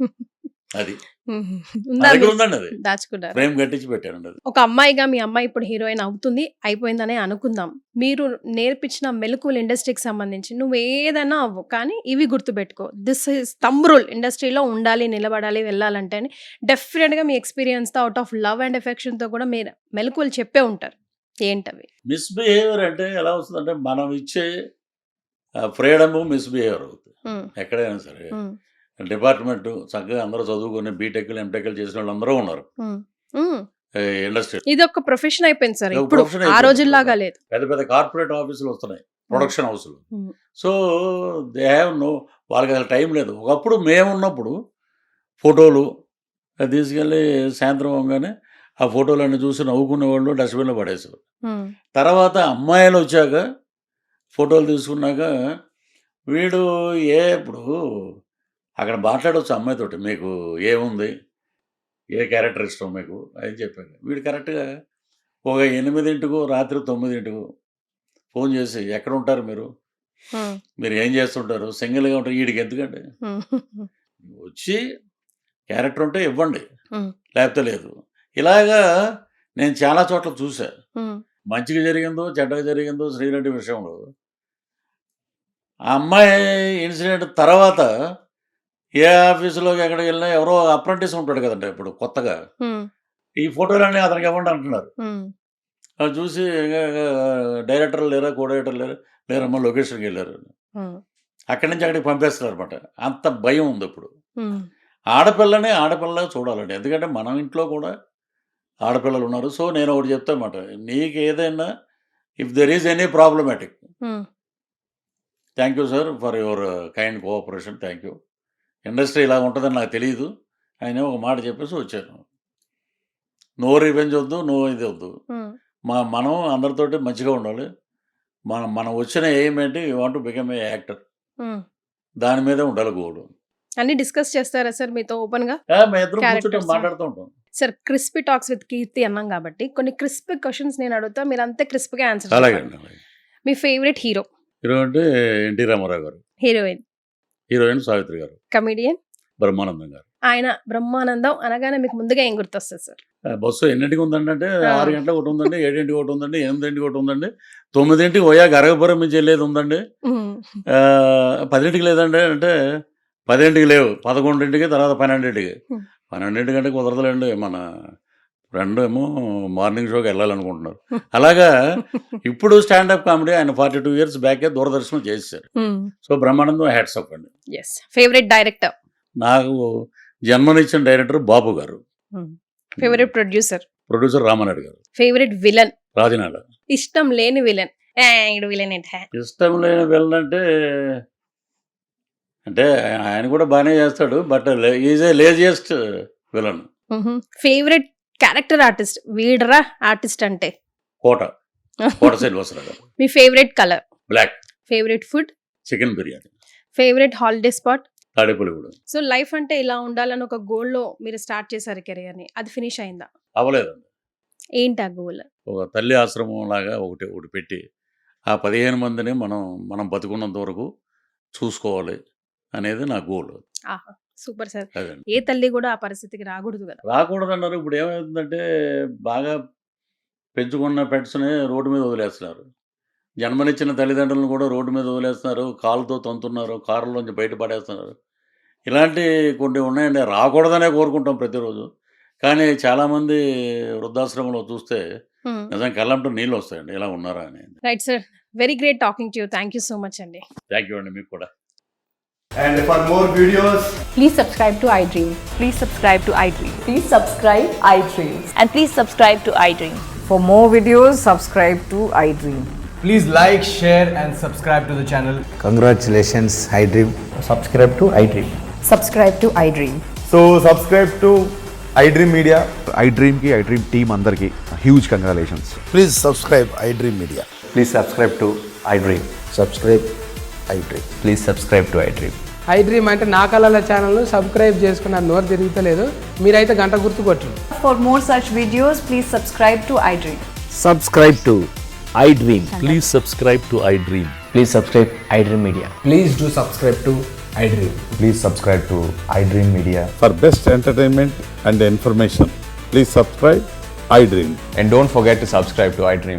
అది హుహు. నా ఉందా దగ్గర మీరు ఉందండి, అది దాచుకున్నారా? ఫ్రేమ్ కట్టించి పెట్టానండి అది. ఒక అమ్మాయిగా మీ అమ్మాయి ఇప్పుడు హీరోయిన్ అవుతుంది. అయిపోయిందనే అనుకుందాం. మీరు నేర్పించిన మెళకువలు ఇండస్ట్రీకి సంబంధించి నువ్వేదైనా అవ్వు. కానీ ఇవి గుర్తుపెట్టుకో. దిస్ ఈజ్ థంబ్ రూల్ ఇండస్ట్రీలో ఉండాలి, నిలబడాలి, వెళ్ళాలంటే అని డెఫినిట్‌గా మీ ఎక్స్‌పీరియన్స్‌తో ఔట్ ఆఫ్ లవ్ అండ్ ఎఫెక్షన్‌తో కూడా మీరు మెళకువలు చెప్పే ఉంటారు. ఏంటవి? మిస్‌బిహేవియర్ అంటే ఎలా వస్తుందంటే మనం ఇచ్చే ఫ్రీడము మిస్‌బిహేవియర్ అవుతుంది హ్మ్. ఎక్కడైనా సరే. హ్మ్. డిపార్ట్మెంటు చక్కగా అందరూ చదువుకొని బీటెక్‌లు, ఎంటెక్‌లు చేసిన వాళ్ళందరూ ఉన్నారు హ్మ్. హ్మ్. ఇండస్ట్రీ. ఇదొక ప్రొఫెషన్ అయిపోయింది సార్. ఒక ఇప్పుడు ప్రొఫెషన్ ఆ అయిపోయింది. రోజుల్లాగా లేదు. పెద్ద పెద్ద కార్పొరేట్ ఆఫీసులు వస్తున్నాయి, ప్రొడక్షన్ హౌస్‌లు. హ్మ్. సో, దే హ్యావ్ నో, వాళ్ళకి అసలు టైం లేదు. ఒకప్పుడు మేమున్నప్పుడు ఫోటోలు అది తీసుకెళ్ళి సాయంత్రం అవ్వగానే ఆ ఫోటోలన్నీ చూసి నవ్వుకునేవాళ్ళు, డస్ట్‌బిన్‌లో పడేసారు. హ్మ్. తర్వాత అమ్మాయిలొచ్చాక ఫోటోలు తీసుకున్నాక వీడు ఇప్పుడు అక్కడ మాట్లాడొచ్చు అమ్మాయితోటి. మీకు ఏముంది? ఏ క్యారెక్టర్ ఇష్టం మీకు? అని చెప్పాను. వీడు కరెక్ట్‌గా ఒక 8కో రాత్రి 9కో ఫోన్ చేసి ఎక్కడుంటారు మీరు? హ్మ్. మీరు ఏం చేస్తుంటారు? సింగిల్‌గా ఉంటారు. ఈడికి ఎందుకండి? హ్మ్. వచ్చి క్యారెక్టర్ ఉంటే ఇవ్వండి, హ్మ్. లేకపోతే లేదు. ఇలాగా నేను చాలా చోట్ల చూసా. హ్మ్. మంచిగా జరిగిందో, చెడ్డగా జరిగిందో శ్రీరెడ్డి విషయంలో. ఆ అమ్మాయి ఇన్సిడెంట్ తర్వాత ఏ ఆఫీసులోకి ఎక్కడికెళ్ళినా ఎవరో అప్రెంటిస్ ఉంటాడు కదండీ ఇప్పుడు కొత్తగా. హ్మ్. ఈ ఫోటోలన్నీ అతనికి ఇవ్వండి అంటున్నారు. హ్మ్. అది చూసి డైరెక్టర్లు లేరా, కో డైరెక్టర్లు లేరా, లేరమ్మా లొకేషన్‌కెళ్ళారు. హ్మ్. అక్కడి నుంచి అక్కడికి పంపేస్తున్నారనమాట. అంత భయం ఉంది ఇప్పుడు. హ్మ్. ఆడపిల్లని ఆడపిల్లలాగా చూడాలండి. ఎందుకంటే మన ఇంట్లో కూడా ఆడపిల్లలు ఉన్నారు. సో, నేను ఒకటి చెప్తానమాట. నీకేదైనా if there is any problematic, hmm. Thank you sir for your kind cooperation. Thank you. Industry ఇలా ఉంటదని నాకు తెలీదు అని ఒక మాట చెప్పేసి వచ్చాను. నో రివెంజ్ వద్దు, నో ఇది వద్దు. హ్మ్. మనం అందరితోటి మంచిగా ఉండాలి. మనం మనం వచ్చిన ఎయిమ్ ఏంటి? You want to become a actor. హ్మ్. దాని మీదే ఉండాలి గోలు. అన్నీ డిస్కస్ చేస్తారా సార్ మీతో ఓపెన్‌గా? మేమిద్దరం కూర్చుంటాం, క్యారెక్టర్స్. మాట్లాడుతూ ఉంటాం. సార్ క్రిస్పీ టాక్స్ విత్ కీర్తి అన్నాం కాబట్టి కొన్ని క్రిస్పీ క్వెషన్స్ నేను అడుగుతా. మీరు అంతే క్రిస్ప్‌గా ఆన్సర్ అలాగే చెప్పాలి. అండి. అలాగే. మీ ఫేవరెట్ హీరో? హీరో అంటే ఎన్టీ రామారావు గారు. హీరోయిన్? హీరోయిన్ సావిత్రి గారు. కమెడియన్? బ్రహ్మానందం గారు. ఆయన బ్రహ్మానందం అనగానే మీకు ముందుగా ఏం గుర్తొస్తుంది సార్? బస్సు ఎన్నింటికి ఉందంటే 6 గంటలకు ఒకటి ఉందండి, 7ంటికి ఒకటి ఉందండి, 8ంటికి ఒకటి ఉందండి, 9ంటికి పోయాక అరగపురం నుంచి వెళ్ళేది ఉందండి, 10ంటికి లేదండి అంటే 10ంటికి లేవు, 11ంటికి, తర్వాత 12ంటికి. 12ంటికంటే కుదరదులేండి, మన ఫ్రెండ్ ఏమో మార్నింగ్ షోకి వెళ్ళాలనుకుంటున్నారు. అలాగా ఇప్పుడు స్టాండప్ కామెడీ ఆయన 42 years బ్యాకే దూరదర్శనం చేశారు. సో బ్రహ్మానందం హ్యాట్స్ ఆఫ్ అండి. Favourite director? నాకు జన్మనిచ్చిన director Babu garu. Favourite producer Ramanaidu garu. Favourite villain? Rajanala. ఇష్టం లేని విలన్? విలన్ ఏంటి? ఇష్టం లేని విలన్ అంటే ఆయన కూడా బాగానే చేస్తాడు, but is a laziest villain. Favourite character artist? వీడరా ఆర్టిస్ట్ అంటే? కోట శ్రీనివాసరావు గారు. మీ favourite colour? Black. Favourite food? Chicken biryani. Favourite holiday spot? Tadepalligudem. So life అంటే ఇలా ఉండాలని ఒక గోల్ లో మీరు స్టార్ట్ చేశారు కెరియర్ని, అది ఫినిష్ అయిందా? అవ్వలేదండి. ఏంటి ఆ గోల్? ఒక తల్లి ఆశ్రమం లాగా ఒకటి పెట్టి ఆ 15 మందిని మనం బతుకున్నంత వరకు చూసుకోవాలి అనేది నా గోల్. Super sir. ఏ తల్లి కూడా ఆ పరిస్థితికి రాకూడదు కదా? రాకూడదన్నారు. ఇప్పుడు ఏమవుతుందంటే బాగా పెంచుకున్న పెట్స్ని రోడ్డు మీద వదిలేస్తున్నారు, జన్మనిచ్చిన తల్లిదండ్రులను కూడా రోడ్డు మీద వదిలేస్తున్నారు, కాలుతో తంతున్నారు, కారులోంచి బయట పడేస్తున్నారు. ఇలాంటి కొన్ని ఉన్నాయండి. రాకూడదనే కోరుకుంటాం ప్రతిరోజు, కానీ చాలామంది వృద్ధాశ్రమంలో చూస్తే నిజంగా కళ్ళంటూ నీళ్ళు వస్తాయండి, ఇలా ఉన్నారా అని. Right sir, very great talking to you. Thank you so much అండి. థ్యాంక్ యూ అండి, మీకు కూడా. And for more videos, please subscribe to iDream. Please subscribe to iDream. Please subscribe iDream. And please subscribe to iDream. For more videos, subscribe to iDream. please like, share and subscribe to the channel. Congratulations, iDream. Subscribe to iDream. Subscribe to iDream. So subscribe to iDream Media. iDream ki iDream team andarki huge congratulations. Please subscribe iDream Media. Please subscribe to iDream. Subscribe iDream. Please subscribe to iDream. iDream అంటే నా కళల ఛానల్ను సబ్స్క్రైబ్ చేసుకున్న నోరు తిరుగుతలేదు, మీరైతే గంట గుర్తు కొట్టండి. For more such videos, please subscribe to iDream. Subscribe to iDream. Please subscribe to iDream. Please subscribe iDream Media. Please do subscribe to iDream. Please subscribe to iDream Media. For best entertainment and information, please subscribe iDream. And don't forget to subscribe to iDream.